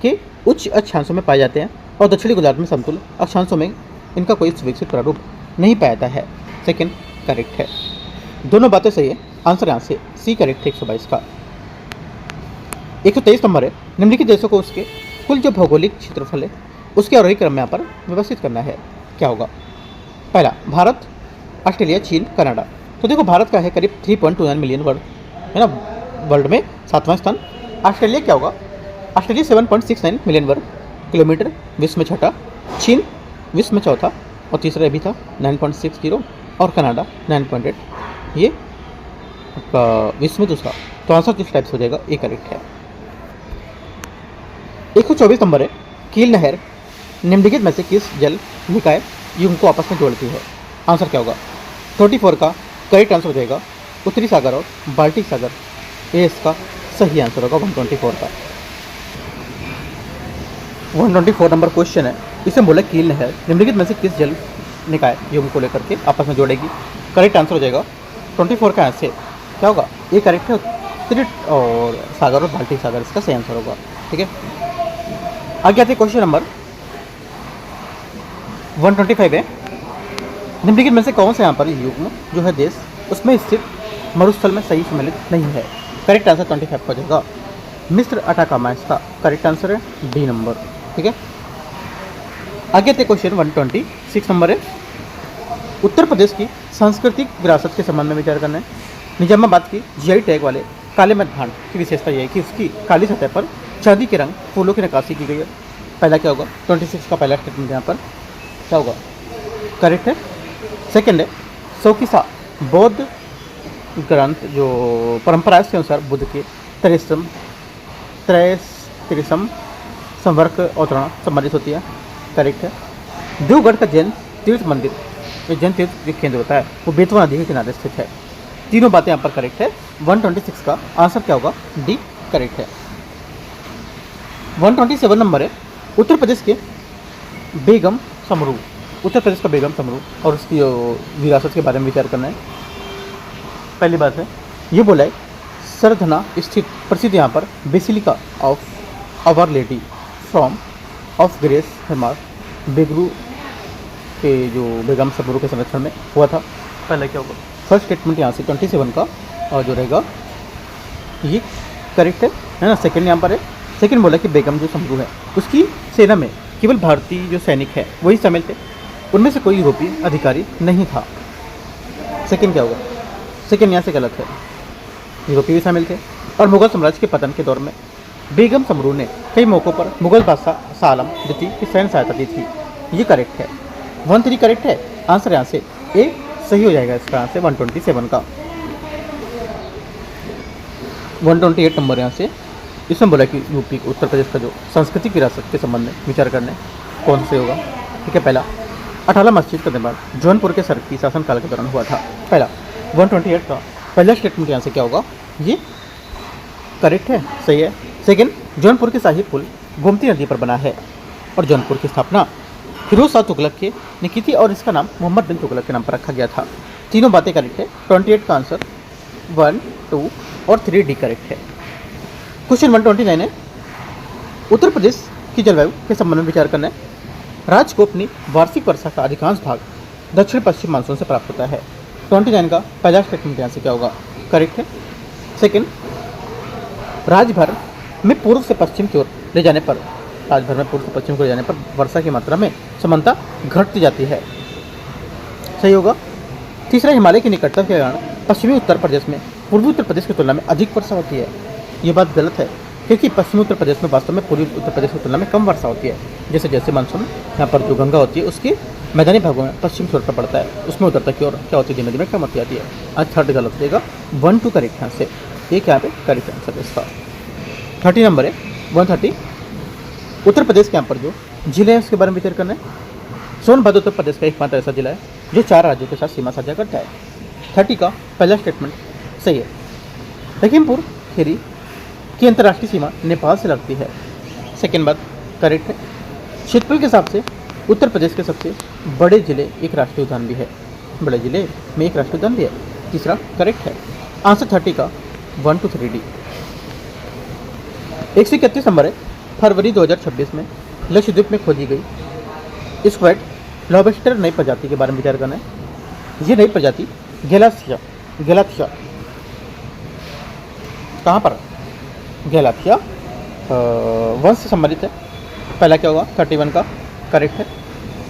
के उच्च अक्षांशों में पाए जाते हैं और दक्षिणी गोलार्ध में समतुल अक्षांशों में इनका कोई सुविकसित प्रारूप नहीं पाया जाता है। सेकंड करेक्ट है। दोनों बातें सही है। आंसर यहाँ से सी करेक्ट है 122 का। 123 नंबर है। निम्नलिखित देशों को उसके कुल जो भौगोलिक क्षेत्रफल है उसके आरोही क्रम में यहाँ पर व्यवस्थित करना है। क्या होगा? पहला भारत, ऑस्ट्रेलिया, चीन, कनाडा। तो देखो भारत का है करीब 3.29 मिलियन वर्ग है ना, वर्ल्ड में 7वां स्थान। ऑस्ट्रेलिया क्या होगा? ऑस्ट्रेलिया 7.69 मिलियन वर्ग किलोमीटर, विश्व में छठा। चीन विश्व में चौथा और तीसरा भी था 9.60। और कनाडा 9.8, ये विश्व में दूसरा। तो आंसर किस टाइप से हो जाएगा? ए करेक्ट है। 124 नंबर है। कील नहर निम्नलिखित में से किस जल निकाय युग को आपस में जोड़ती है? आंसर क्या होगा? 34 का करेक्ट आंसर हो जाएगा उत्तरी सागर और बाल्टिक सागर। ये इसका सही आंसर होगा 124 का। 124 नंबर क्वेश्चन है। इसमें बोला कील नहर निम्नलिखित में से किस जल निकाय युग को लेकर के आपस में जोड़ेगी? करेक्ट आंसर हो जाएगा 24 का आंसर क्या होगा? ये करेक्ट है। उत्तरी और सागर और बाल्टिक सागर इसका सही आंसर होगा, ठीक है। आगे आते क्वेश्चन नंबर 125 है। निम्नलिखित में से कौन सा यहाँ पर युग्म जो है देश उसमें स्थित मरुस्थल में सही सम्मिलित नहीं है? करेक्ट आंसर 25 हो जाएगा मिस्र, अटाकामा इसका करेक्ट आंसर है, डी नंबर, ठीक है। आगे आते क्वेश्चन 126 नंबर है। उत्तर प्रदेश की सांस्कृतिक विरासत के संबंध में विचार करना है। निजामाबाद की जीआई टैग वाले काले मत भांड की विशेषता यह है कि उसकी काली सतह पर चांदी के रंग फूलों की नक्काशी की गई है। पहला क्या होगा, 26 का पहला स्टेटमेंट यहाँ पर क्या होगा, करेक्ट है। सेकेंड है, सौकिसा बौद्ध ग्रंथ जो परंपरा के अनुसार बुद्ध के त्रेसम संवर्ग अवतरण संबंधित होती है, करेक्ट है। देवगढ़ का जैन तीर्थ मंदिर, ये जैन तीर्थ केंद्र होता है, वो बेतवा नदी के किनारे स्थित है। तीनों बातें यहाँ पर करेक्ट है। 126 का आंसर क्या होगा, डी करेक्ट है। 127 नंबर है, उत्तर प्रदेश के बेगम समरू, उत्तर प्रदेश का बेगम समरू और उसकी विरासत के बारे में विचार करना है। पहली बात है, ये बोला है सरधना स्थित प्रसिद्ध यहाँ पर basilica of our lady from of grace हेमार बेगरू के जो बेगम समरू के संरक्षण में हुआ था। पहले क्या होगा, फर्स्ट स्टेटमेंट यहाँ से 27 का और जो रहेगा ये करेक्ट है ना। सेकंड यहाँ पर है, सेकंड बोला कि बेगम जो समरू है उसकी सेना में केवल भारतीय जो सैनिक है वही शामिल थे, उनमें से कोई यूरोपीय अधिकारी नहीं था। सेकंड क्या होगा, सेकंड यहाँ से गलत है, यूरोपीय भी शामिल थे। और मुगल साम्राज्य के पतन के दौर में बेगम समरू ने कई मौक़ों पर मुगल बादशाह शाह आलम द्वितीय की सैन्य सहायता दी थी, ये करेक्ट है। 13 करेक्ट है, आंसर यहाँ से ए सही हो जाएगा इसका आंसर 127 का। 128 नंबर यहाँ से, इसमें बोला कि यूपी उत्तर प्रदेश का जो सांस्कृतिक विरासत के संबंध में विचार करने कौन से होगा, ठीक है। पहला, अटाला मस्जिद का निर्माण जौनपुर के सरकी शासनकाल के दौरान हुआ था। पहला 128 का पहला स्टेटमेंट यहाँ से क्या होगा, ये करेक्ट है, सही है। सेकंड, जौनपुर के शाही पुल गोमती नदी पर बना है और जौनपुर की स्थापना फिरोज शाह तुगलक ने की थी और इसका नाम मोहम्मद बिन तुगलक के नाम पर रखा गया था। तीनों बातें करेक्ट है। 28 का आंसर 1, 2 और 3 डी करेक्ट है। क्वेश्चन 129 है, उत्तर प्रदेश की जलवायु के संबंध में विचार करना है। राज्य को अपनी वार्षिक वर्षा का अधिकांश भाग दक्षिण पश्चिम मानसून से प्राप्त होता है। 29 का पहला स्टेटमेंट यहाँ से क्या होगा, करेक्ट है। सेकंड, राज्य भर में पूर्व से पश्चिम की ओर ले जाने पर, राज्य भर में पूर्व से पश्चिम की ओर ले जाने पर वर्षा की मात्रा में समानता घटती जाती है, सही होगा। तीसरा, हिमालय की निकटता के कारण पश्चिमी उत्तर प्रदेश में पूर्वी उत्तर प्रदेश की तुलना में अधिक वर्षा होती है, ये बात गलत है क्योंकि पश्चिमी उत्तर प्रदेश में वास्तव में पूर्वी उत्तर प्रदेश की तुलना में कम वर्षा होती है। जैसे जैसे मानसून यहाँ पर जो गंगा होती है उसके मैदानी भागों में पश्चिम छोर पर पड़ता है, उसमें उत्तर तक की ओर क्या होती है, धीमे धीमे कम होती जाती है। आज थर्ड गलत हो जाएगा, 1, 2 करेक्ट है से, एक यहाँ पे करेक्ट आंसर है इसका। 30 नंबर है, 130, उत्तर प्रदेश के यहाँ पर जो जिले हैं उसके बारे में विचार करना है। सोनभद्र उत्तर प्रदेश का एकमात्र ऐसा जिला है जो 4 राज्यों के साथ सीमा साझा करता है। 30 का पहला स्टेटमेंट सही है। लखीमपुर खीरी की अंतर्राष्ट्रीय सीमा नेपाल से लगती है, सेकेंड बात करेक्ट है। क्षेत्रफल के हिसाब से उत्तर प्रदेश के सबसे बड़े जिले एक राष्ट्रीय उद्यान भी है, बड़े जिले में एक राष्ट्रीय उद्यान भी है, तीसरा करेक्ट है। आंसर 30 का 1, 2, 3 डी। 131 नंबर है, फरवरी 2026 में लक्षद्वीप में खोजी गई स्क्वैड लॉबस्टर नई प्रजाति के बारे में विचार करना है। ये नई प्रजाति गैलाथिया कहाँ पर, गैलाथिया वंश से संबंधित है। पहला क्या होगा, 31 का करेक्ट है।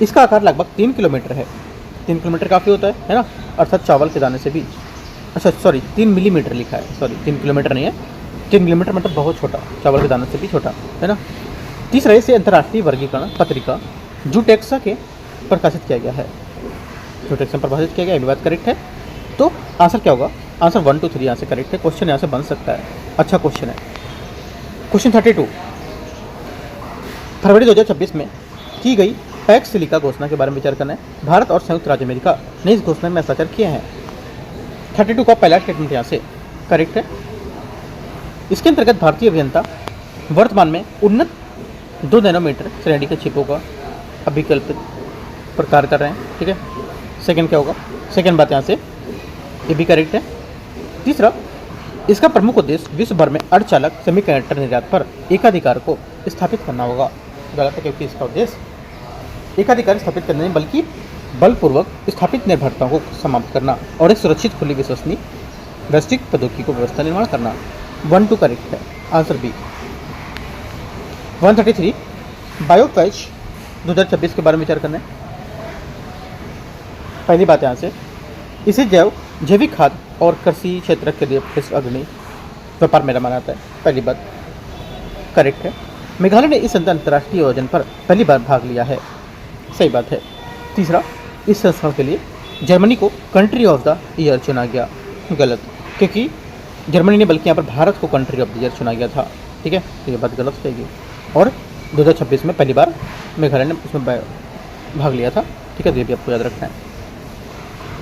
इसका आकार लगभग 3 किलोमीटर है, 3 किलोमीटर काफ़ी होता है ना, अर्थात चावल के दाने से भी, अच्छा सॉरी 3 मिलीमीटर लिखा है, सॉरी 3 किलोमीटर नहीं है, 3 किलोमीटर मतलब बहुत छोटा, चावल के दाने से भी छोटा है ना। तीसरा, इसे अंतर्राष्ट्रीय वर्गीकरण पत्रिका जूटेक्सा के प्रकाशित किया गया है, जूटेक्सा प्रकाशित किया गया, ये बात करेक्ट है। तो आंसर क्या होगा, आंसर 1, 2, 3 यहाँ से करेक्ट है। क्वेश्चन यहाँ से बन सकता है, अच्छा क्वेश्चन है। क्वेश्चन 32, फरवरी 2026 में की गई पैक्स सिलिका घोषणा के बारे में विचार करना है। भारत और संयुक्त राज्य अमेरिका ने इस घोषणा में हस्ताक्षर किए हैं। 32 का पहला स्टेटमेंट यहाँ से करेक्ट है। इसके अंतर्गत भारतीय अभियंता वर्तमान में उन्नत 2 नैनोमीटर श्रेणी के चिपों का अभिकल्पित प्रकार कर रहे हैं, ठीक है। सेकंड क्या होगा, सेकंड बात यहाँ से ये भी करेक्ट है। तीसरा, इसका प्रमुख उद्देश्य विश्व भर में अर्धचालक सेमीकंडक्टर निर्यात पर एकाधिकार को स्थापित करना होगा, गलत है क्योंकि इसका उद्देश्य एकाधिकार स्थापित करना नहीं बल्कि बलपूर्वक स्थापित निर्भरताओं को समाप्त करना और एक सुरक्षित खुली विश्वसनीय वैश्विक प्रौद्योगिकी को व्यवस्था निर्माण करना। 1, 2 करेक्ट है, आंसर बी। 133, बायोपैच 2026 के बारे में विचार करना है। पहली बात यहाँ से, इसे जैविक खाद और कृषि क्षेत्र के लिए विश्व अग्रणी व्यापार मेला माना जाता है। पहली बात करेक्ट है। मेघालय ने इस अंतर्राष्ट्रीय आयोजन पर पहली बार भाग लिया है, सही बात है। तीसरा, इस संस्करण के लिए जर्मनी को कंट्री ऑफ द ईयर चुना गया, गलत, क्योंकि जर्मनी ने बल्कि यहाँ पर भारत को कंट्री ऑफ द ईयर चुना गया था, ठीक है, तो ये बात गलत रहेगी। और 2026 में पहली बार मेघालय ने उसमें भाग लिया था, ठीक है, तो ये भी आपको याद रखना है।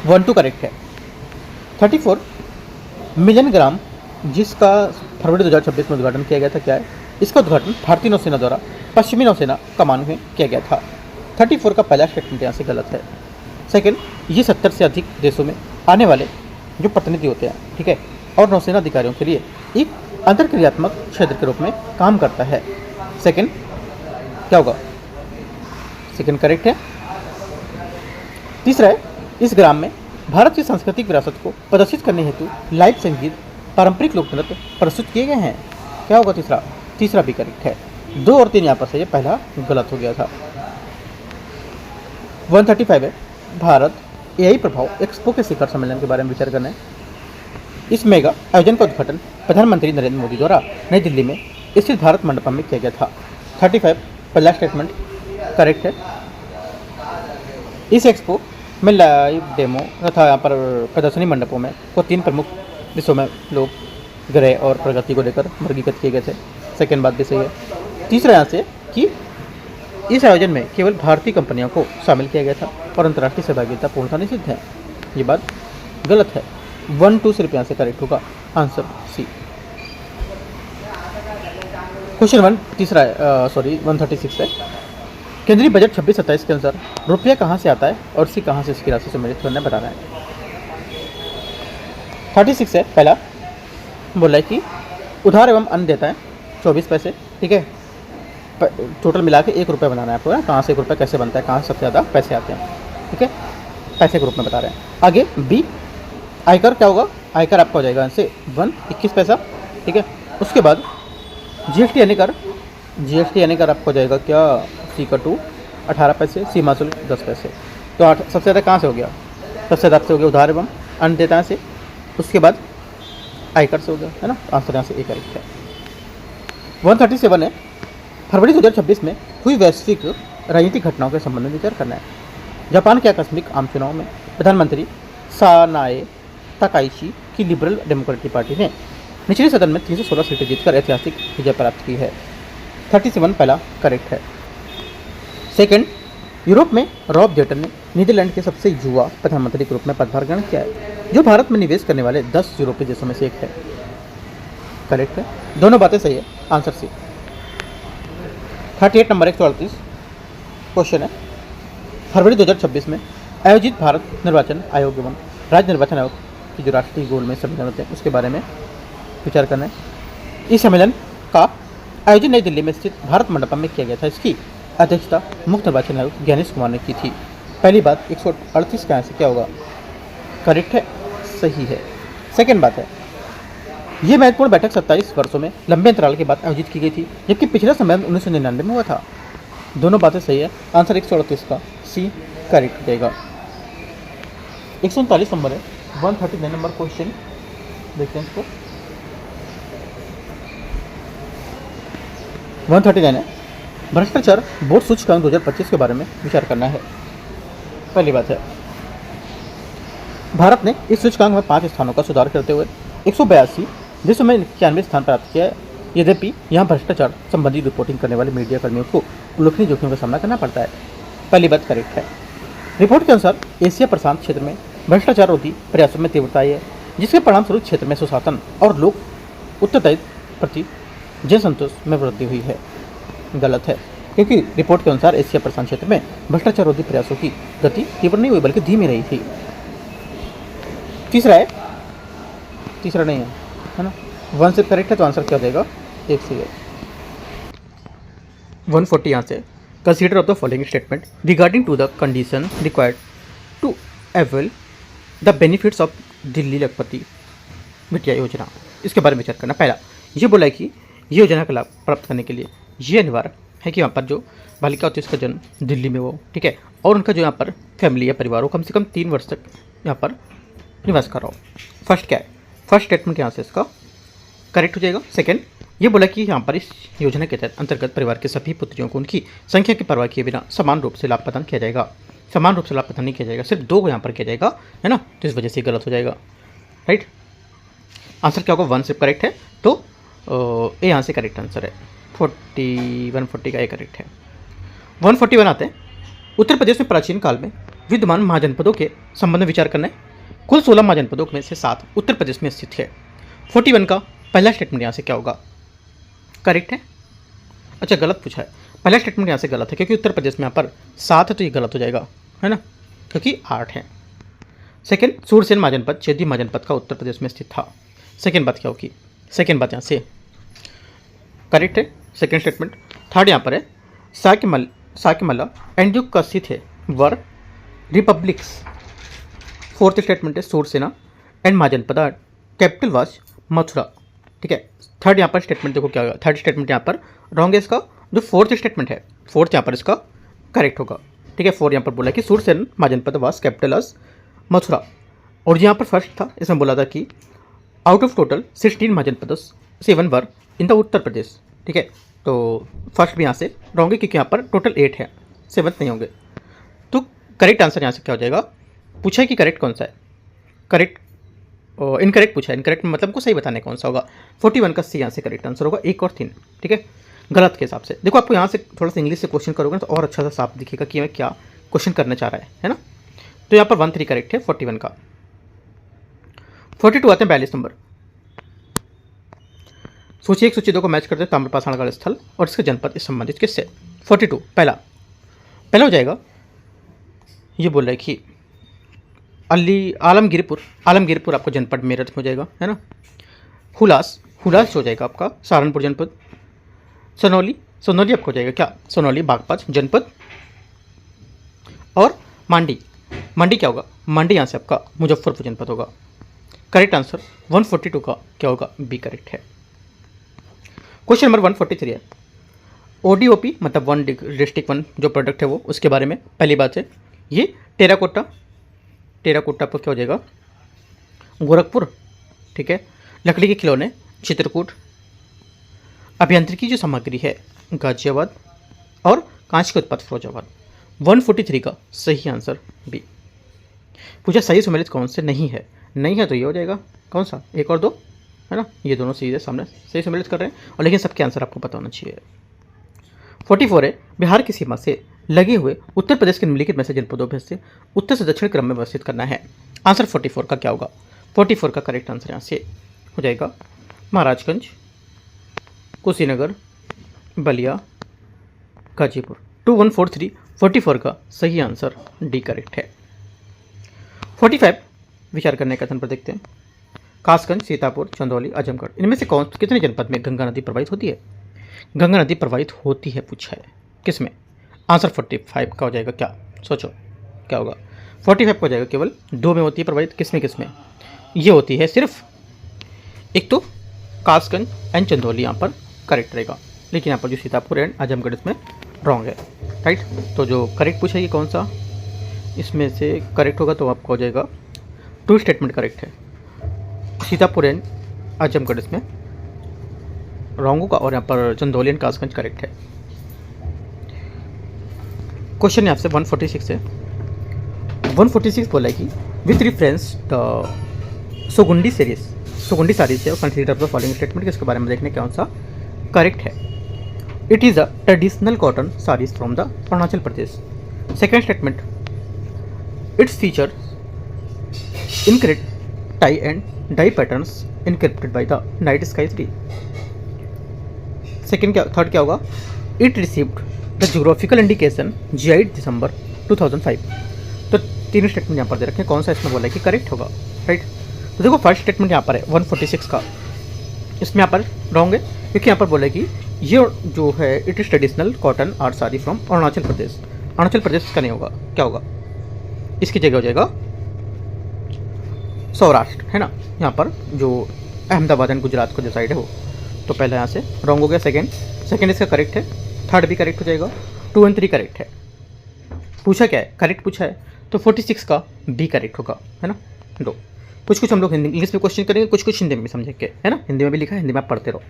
1-2 करेक्ट है। 34 मिलियन ग्राम, जिसका फरवरी 2026 में उद्घाटन किया गया था, क्या है? इसका उद्घाटन भारतीय नौसेना द्वारा पश्चिमी नौसेना कमान में किया गया था। 34 का पहला स्टेटमेंट यहाँ से गलत है। सेकंड, ये 70 से अधिक देशों में आने वाले जो प्रतिनिधि होते हैं, ठीक है, और नौसेना अधिकारियों के लिए एक अंतरक्रियात्मक क्षेत्र के रूप में काम करता है। सेकंड क्या होगा? सेकंड करेक्ट है। तीसरा है, इस ग्राम में भारत की सांस्कृतिक विरासत को प्रदर्शित करने हेतु लाइव संगीत, पारंपरिक लोक नृत्य प्रस्तुत किए गए हैं। क्या होगा तीसरा? तीसरा भी करेक्ट है। 2 और 3 यहाँ पर से, ये पहला गलत हो गया था। 135 है, भारत एआई प्रभाव एक्सपो के शिखर सम्मेलन के बारे में विचार करना है। इस मेगा आयोजन का उद्घाटन प्रधानमंत्री नरेंद्र मोदी द्वारा नई दिल्ली में स्थित भारत मंडपम में किया गया था। 35 पहला स्टेटमेंट करेक्ट है। इस एक्सपो में लाइव डेमो तथा यहाँ पर प्रदर्शनी मंडपों में को 3 प्रमुख दिशों में लोग ग्रह और प्रगति को लेकर वर्गीकृत किए गए थे। सेकेंड बात भी सही है। तीसरा यहाँ से कि इस आयोजन में केवल भारतीय कंपनियों को शामिल किया गया था और अंतर्राष्ट्रीय सहभागिता पूर्णतः निषिद्ध है, ये बात गलत है। 1-2 सिर्फ यहाँ से करेक्ट होगा, आंसर सी। क्वेश्चन 1 तीसरा 136 है। केंद्रीय बजट 26-27 के अनुसार रुपया कहाँ से आता है और सी कहाँ से इसकी राशि सम्मिलित करना बताना है। 36 है, पहला बोला है कि उधार एवं अन्य देता है 24 पैसे, ठीक है, टोटल मिला के 1 रुपये बनाना है आपको, कहाँ से 1 रुपये कैसे बनता है, कहाँ से सबसे ज़्यादा पैसे आते हैं, ठीक है, पैसे के रूप में बता रहे हैं। आगे बी आयकर क्या होगा? आयकर आपका हो जाएगा यहाँ से 21 पैसा, ठीक है। उसके बाद जीएसटी यानी कर आपको हो जाएगा क्या? सी का 2 18 पैसे, सीमा शुल्क 10 पैसे। तो सबसे ज़्यादा कहाँ से हो गया? सबसे ज़्यादा आपसे हो गया उधार एवं अन्य देता से, उसके बाद आयकर से हो गया, है ना, आंसर यहाँ से एक करेक्ट है। 137 है, फरवरी 2026 में हुई वैश्विक राजनीतिक घटनाओं के संबंध में विचार करना है। जापान के आकस्मिक आम चुनाव में प्रधानमंत्री सानाए ताकाइची की लिबरल डेमोक्रेटिक पार्टी ने निचले सदन में 316 सीटें जीतकर ऐतिहासिक विजय प्राप्त की है। 37 पहला करेक्ट है। सेकंड, यूरोप में रॉब जेटर ने नीदरलैंड के सबसे युवा प्रधानमंत्री के रूप में पदभार ग्रहण किया है, जो भारत में निवेश करने वाले 10 यूरोपीय देशों में से एक है। करेक्ट है, दोनों बातें सही है, आंसर सी। 38 नंबर 138 क्वेश्चन है, फरवरी 2026 में आयोजित भारत निर्वाचन आयोग एवं राज्य निर्वाचन आयोग की जो राष्ट्रीय गोल में सम्मेलन होते हैं उसके बारे में विचार करना है। इस सम्मेलन का आयोजन नई दिल्ली में स्थित भारत मंडपम में किया गया था। इसकी अध्यक्षता मुख्य निर्वाचन आयुक्त ज्ञानेश कुमार ने की थी। पहली बात 138 का आंसर क्या होगा? करेक्ट है, सही है। सेकेंड बात है, यह महत्वपूर्ण बैठक 27 वर्षों में लंबे अंतराल के बाद आयोजित की गई थी, जबकि पिछला सम्मेलन 1999 में हुआ था। दोनों बातें सही है, आंसर 138 का सी करेक्ट हो जाएगा। 139 नंबर है, 139 नंबर क्वेश्चन देखते हैं इसको। 139 है, भ्रष्टाचार बोर्ड सूचकांक 2025 के बारे में विचार करना है। पहली बात है, भारत ने इस सूचकांक में 5 स्थानों का सुधार करते हुए 182 देशों में 91 स्थान प्राप्त किया है। यद्यपि यहाँ भ्रष्टाचार संबंधी रिपोर्टिंग करने वाले मीडिया कर्मियों को उल्लेखनीय जोखिम का सामना करना पड़ता है। पहली बात करेक्ट है। रिपोर्ट के अनुसार एशिया प्रशांत क्षेत्र में भ्रष्टाचार रोधी प्रयासों में तीव्रता आई है, जिसके परिणामस्वरूप क्षेत्र में सुशासन और लोक उत्तरदायित्व प्रति जनसंतोष में वृद्धि हुई है। गलत है, क्योंकि रिपोर्ट के अनुसार एशिया प्रशांत क्षेत्र में भ्रष्टाचार रोधी प्रयासों की गति तीव्र नहीं हुई बल्कि धीमी रही थी। तीसरा है, तीसरा नहीं है ना, 1 से करेक्ट है तो आंसर क्या हो जाएगा? 1 से है। 140 यहाँ से, consider of the following statement regarding to the condition required to avail the benefits of Delhi Lakhpati Bitiya योजना। इसके बारे में विचार करना। पहला, ये बोला है कि ये योजना का लाभ प्राप्त करने के लिए ये अनिवार्य है कि यहाँ पर जो बालिका होती है उसका जन्म दिल्ली में हो, ठीक है, और उनका जो यहाँ पर फैमिली या परिवार हो कम से कम 3 वर्ष तक यहाँ पर निवास कर रहा हो। फर्स्ट क्या है, फर्स्ट स्टेटमेंट यहाँ से इसका करेक्ट हो जाएगा। सेकंड, ये बोला कि यहाँ पर इस योजना के तहत अंतर्गत परिवार के सभी पुत्रियों को उनकी संख्या की परवाह किए बिना समान रूप से लाभ प्रदान किया जाएगा। समान रूप से लाभ प्रदान नहीं किया जाएगा, सिर्फ 2 को यहाँ पर किया जाएगा, है ना, तो इस वजह से गलत हो जाएगा। राइट, आंसर क्या होगा, 1 सिर्फ करेक्ट है, तो ये यहाँ से करेक्ट आंसर है। 140 का ये करेक्ट है। 141 आते हैं। उत्तर प्रदेश में प्राचीन काल में विद्यमान महाजनपदों के संबंध में विचार करना है। कुल 16 महाजनपदों में से 7 उत्तर प्रदेश में स्थित है। 41 का पहला स्टेटमेंट यहाँ से क्या होगा, करेक्ट है। अच्छा, गलत पूछा है, पहला स्टेटमेंट यहाँ से गलत है क्योंकि उत्तर प्रदेश में यहाँ पर 7 है, तो ये गलत हो जाएगा, है ना, क्योंकि 8 है। सेकेंड, सूरसेन महाजनपद चेदी महाजनपद का उत्तर प्रदेश में स्थित था। सेकेंड बात क्या होगी, सेकेंड बात यहाँ से करेक्ट है, सेकेंड स्टेटमेंट। थर्ड यहाँ पर है साक्यमल्ला एंड्यूक का स्थित है वर रिपब्लिक्स। फोर्थ स्टेटमेंट है Surasena and Mahajanapada capital was Mathura, ठीक है। थर्ड यहाँ पर स्टेटमेंट देखो क्या होगा, थर्ड स्टेटमेंट यहाँ पर रॉन्ग है इसका। जो फोर्थ स्टेटमेंट है, फोर्थ यहाँ पर इसका करेक्ट होगा, ठीक है। फोर्थ यहाँ पर बोला कि Surasena Mahajanapada was capital was Mathura, और यहाँ पर फर्स्ट था, इसमें बोला था कि out of total 16 Mahajanapada 7 were in the Uttar Pradesh, ठीक है। तो फर्स्ट भी यहाँ से रॉन्ग है क्योंकि यहाँ पर टोटल 8 है, 7 नहीं होंगे। तो करेक्ट आंसर यहाँ से क्या हो जाएगा, पूछा है कि करेक्ट कौन सा है, करेक्ट इनकरेक्ट पूछा है, इनकरेक्ट मतलब को सही बताने कौन सा होगा। 41 का सी यहाँ से करेक्ट आंसर होगा, 1 और 3, ठीक है, गलत के हिसाब से। देखो आपको यहाँ से थोड़ा सा इंग्लिश से क्वेश्चन करोगे ना तो और अच्छा सा साफ दिखेगा कि हमें क्या क्वेश्चन करना चाह रहा है ना। तो यहाँ पर 1 3 करेक्ट है 41 का। 42 आते हैं 42 नंबर। सूची 1 सूची 2 को मैच करते हैं ताम्रपाषाण का स्थल और इसके जनपद इस संबंधित किससे। 42 पहला हो जाएगा, ये बोल रहा है कि आलमगीरपुर आपका जनपद मेरठ में हो जाएगा, है ना। हुलास हो जाएगा आपका सहारनपुर जनपद। सोनौली आपका हो जाएगा क्या, सोनौली बागपत जनपद। और मंडी क्या होगा, मंडी यहाँ से आपका मुजफ्फरपुर जनपद होगा। करेक्ट आंसर 142 का क्या होगा, बी करेक्ट है। क्वेश्चन नंबर 143 है, ओडीओपी मतलब 1 डिस्ट्रिक्ट 1 जो प्रोडक्ट है वो, उसके बारे में पहली बात है ये टेराकोटा पर क्या हो जाएगा, गोरखपुर, ठीक है। लकड़ी के खिलौने चित्रकूट, अभियांत्रिकी जो सामग्री है गाजियाबाद, और कांच के उत्पाद फिरोजाबाद। 143 का सही आंसर बी। पूछा सही सम्मिलित कौन से नहीं है तो ये हो जाएगा कौन सा, 1 और 2, है ना, ये दोनों सीधे सामने सही सम्मिलित कर रहे हैं, और लेकिन सबके आंसर आपको पता होना चाहिए। 44 है, बिहार की सीमा से लगे हुए उत्तर प्रदेश के निम्नलिखित में से जनपदों में से उत्तर से दक्षिण क्रम में व्यवस्थित करना है। आंसर 44 का क्या होगा, 44 का करेक्ट आंसर यहाँ से हो जाएगा महाराजगंज, कुशीनगर, बलिया, गाजीपुर। 2143 44 का सही आंसर डी करेक्ट है। 45 विचार करने का तंत्र देखते हैं। कासगंज, सीतापुर, चंदौली, आजमगढ़, इनमें से कितने जनपद में गंगा नदी प्रवाहित होती है। गंगा नदी प्रवाहित होती है पूछा है, किस में। आंसर 45 का हो जाएगा क्या, सोचो क्या होगा। 45 का हो जाएगा केवल 2 में होती है प्रवाहित, किसमें ये होती है सिर्फ, एक तो कासगंज एंड चंदौली यहाँ पर करेक्ट रहेगा, लेकिन यहाँ पर जो सीतापुर एंड आजमगढ़ इसमें रॉन्ग है, राइट। तो जो करेक्ट पूछा है कौन सा इसमें से करेक्ट होगा, तो आपका हो जाएगा 2 स्टेटमेंट करेक्ट है, सीतापुर एंड आजमगढ़ इसमें रॉन्ग होगा, और यहाँ पर चंदौली एंड कासगंज करेक्ट है। क्वेश्चन यहाँ से 146 है। 146 बोला है कि विथ रिफरेंस द सोगुंडी साड़ीज है कंसीडर द फॉलोइंग स्टेटमेंट, इसके बारे में देखने कौन सा करेक्ट है। It is a traditional cotton saris from the Arunachal Pradesh. Second statement, its feature encrypt tie and dye patterns encrypted by the night sky tree. Third क्या होगा, it received the geographical indication GI December 2005। तो 3 स्टेटमेंट यहाँ पर दे रखे हैं, कौन सा इसमें बोला है कि करेक्ट होगा, राइट। तो देखो फर्स्ट स्टेटमेंट यहाँ पर है 146 का, इसमें यहाँ पर रॉन्ग है क्योंकि यहाँ पर बोला है कि ये जो है it is traditional cotton art sari from Arunachal Pradesh. Arunachal Pradesh का नहीं होगा, क्या होगा, इसकी जगह हो जाएगा सौराष्ट्र, है ना। यहाँ पर जो अहमदाबाद एंड गुजरात का जो साइड है वो, तो पहले यहाँ से रॉन्ग हो गया। सेकेंड इसका करेक्ट है। थर्ड भी करेक्ट हो जाएगा, 2 और 3 करेक्ट है। पूछा क्या है, करेक्ट पूछा है, तो 46 का बी करेक्ट होगा, है ना। दो कुछ हम लोग हिंदी इंग्लिश में क्वेश्चन करेंगे, कुछ हिंदी में समझेंगे, है ना। हिंदी में भी लिखा है, हिंदी में आप पढ़ते रहो।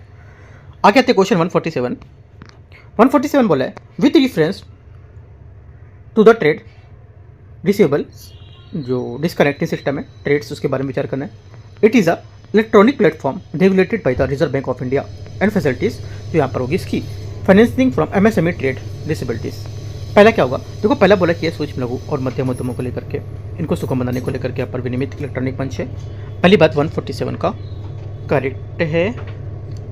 आगे आते क्वेश्चन 147 बोला है with reference to the trade receivable, जो डिस्कनेक्टिंग सिस्टम है ट्रेड्स, उसके बारे में विचार करना है। It is a electronic platform regulated by the Reserve Bank of India and facilities, जो यहाँ पर होगी इसकी financing from MSME trade receivabilities. पहला क्या होगा, देखो पहला बोला कि सूक्ष्म लघु और मध्यम उद्यमों को लेकर के, इनको सुगम बनाने को लेकर के यहाँ पर विनियमित इलेक्ट्रॉनिक मंच है। पहली बात 147 का करेक्ट है,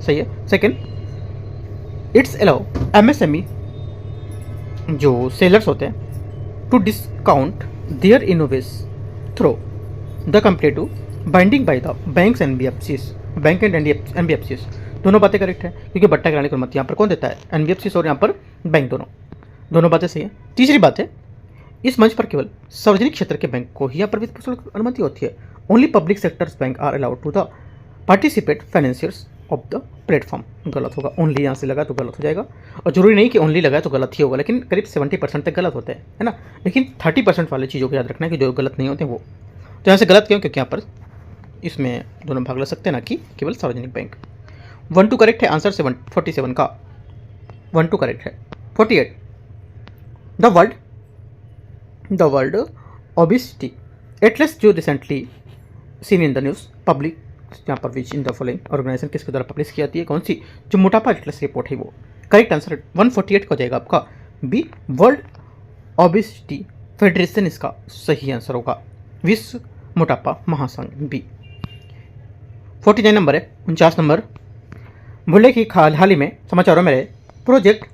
सही है। सेकंड, इट्स अलाउ MSME जो सेलर्स होते हैं to discount their invoices through the comparative binding by the banks and NBFCs, bank and NBFCs, दोनों बातें करेक्ट है, क्योंकि बट्टा गिराने की अनुमति यहाँ पर कौन देता है, NBFCs और यहाँ पर बैंक, दोनों बातें सही है। तीसरी बात है, इस मंच पर केवल सार्वजनिक क्षेत्र के बैंक को ही यहाँ पर वित्त पोषण अनुमति होती है। Only public sectors bank are allowed to the participate financiers of the platform. गलत होगा, ओनली यहाँ से लगा तो गलत हो जाएगा, और जरूरी नहीं कि ओनली लगा तो गलत ही होगा, लेकिन करीब 70% तक गलत होते हैं, है ना। लेकिन 30% वाले चीज़ों को याद रखना है कि जो गलत नहीं होते वो। तो यहाँ से गलत क्यों, क्योंकि यहाँ पर इसमें दोनों भाग ले सकते हैं ना, कि केवल सार्वजनिक बैंक। 1 2 करेक्ट है, आंसर 47 का 1 2 करेक्ट है। 48, द वर्ल्ड ओबेसिटी एटलस, जो recently seen in the news public, यहाँ पर विच इन द फॉलोइंग ऑर्गेनाइजेशन किसके द्वारा पब्लिश की जाती है, कौन सी, जो मोटापा एटलस रिपोर्ट है वो। करेक्ट आंसर 148 का जाएगा आपका बी, वर्ल्ड ओबेसिटी फेडरेशन इसका सही आंसर होगा, विश्व मोटापा महासंघ बी। 49 नंबर है, 49 नंबर बोले कि हाल ही में समाचारों में रहे प्रोजेक्ट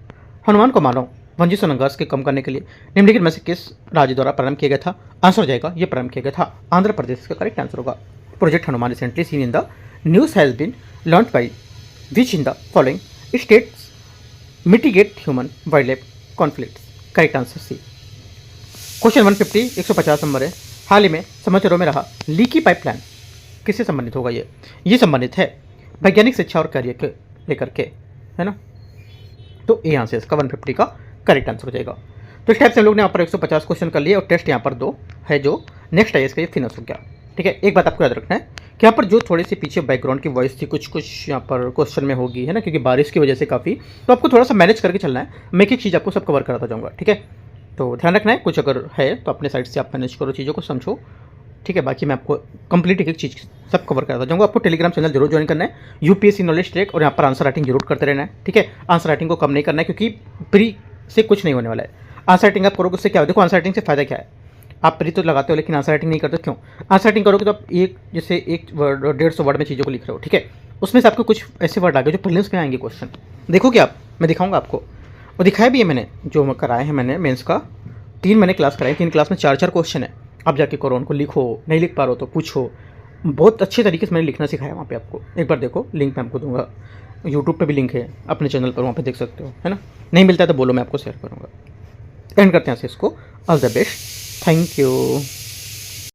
हनुमान को मानव वन्य संघर्ष के कम करने के लिए निम्नलिखित में से किस राज्य द्वारा प्रारंभ किया गया था। आंसर हो जाएगा, ये प्रारंभ किया गया था आंध्र प्रदेश का करेक्ट आंसर होगा। Project Hanuman recently seen in the news has been launch by which in the following states mitigate human wild life conflict. Correct answer C. Question 150 150 number है, हाल ही में समाचारों में रहा लीकी पाइपलाइन किससे संबंधित होगा, ये संबंधित है वैज्ञानिक शिक्षा और कार्य के लेकर के, है ना। तो ये आंसर इसका 150 का करेक्ट आंसर हो जाएगा। तो इस टाइप से हम लोग ने यहाँ पर 150 क्वेश्चन कर लिए, और टेस्ट यहाँ पर 2 है, जो नेक्स्ट है इसका ये फिनिश हो गया। ठीक है, एक बात आपको याद रखना है कि यहाँ पर जो थोड़ी सी पीछे बैकग्राउंड की वॉइस थी कुछ यहाँ पर क्वेश्चन में होगी, है ना, क्योंकि बारिश की वजह से काफ़ी, तो आपको थोड़ा सा मैनेज करके चलना है। मैं एक एक चीज़ आपको सब कवर कराता जाऊँगा, ठीक है। तो ध्यान रखना है, कुछ अगर है तो अपने साइड से आप मैनेज करो, चीज़ों को समझो, ठीक है। बाकी मैं आपको कंप्लीट एक एक चीज़ सब कवर कराता जाऊँगा। आपको टेलीग्राम चैनल जरूर ज्वाइन करना है, UPSC नॉलेज ट्रैक, और यहाँ पर आंसर राइटिंग जरूर करते रहना है, ठीक है। आंसर राइटिंग को कम नहीं करना है, क्योंकि प्री से कुछ नहीं होने वाला है। आंसर राइटिंग आप करोगे उससे क्या हो, देखो आंसर राइटिंग से फायदा क्या है, आप प्री तो लगाते हो लेकिन आंसर राइटिंग नहीं करते, क्यों। आंसर राइटिंग करोगे तो आप जैसे 150 वर्ड में चीज़ों को लिख रहे हो, ठीक है। उसमें से आपको कुछ ऐसे वर्ड आ गए जो प्रीलिम्स में आएंगे क्वेश्चन, देखोगे आप, मैं दिखाऊंगा आपको, और दिखाया भी है मैंने, जो कराए हैं मैंने मेंस का 3 मैंने क्लास कराई, 3 क्लास में 4 क्वेश्चन है। आप जाके करो, उनको लिखो, नहीं लिख पा रहे हो तो पूछो, बहुत अच्छे तरीके से मैंने लिखना सिखाया वहाँ पे आपको। एक बार देखो, लिंक मैं आपको दूंगा, यूट्यूब पे भी लिंक है, अपने चैनल पर वहाँ पे देख सकते हो, है ना। नहीं मिलता है तो बोलो, मैं आपको शेयर करूँगा। एंड करते हैं इसको, all the best, thank you.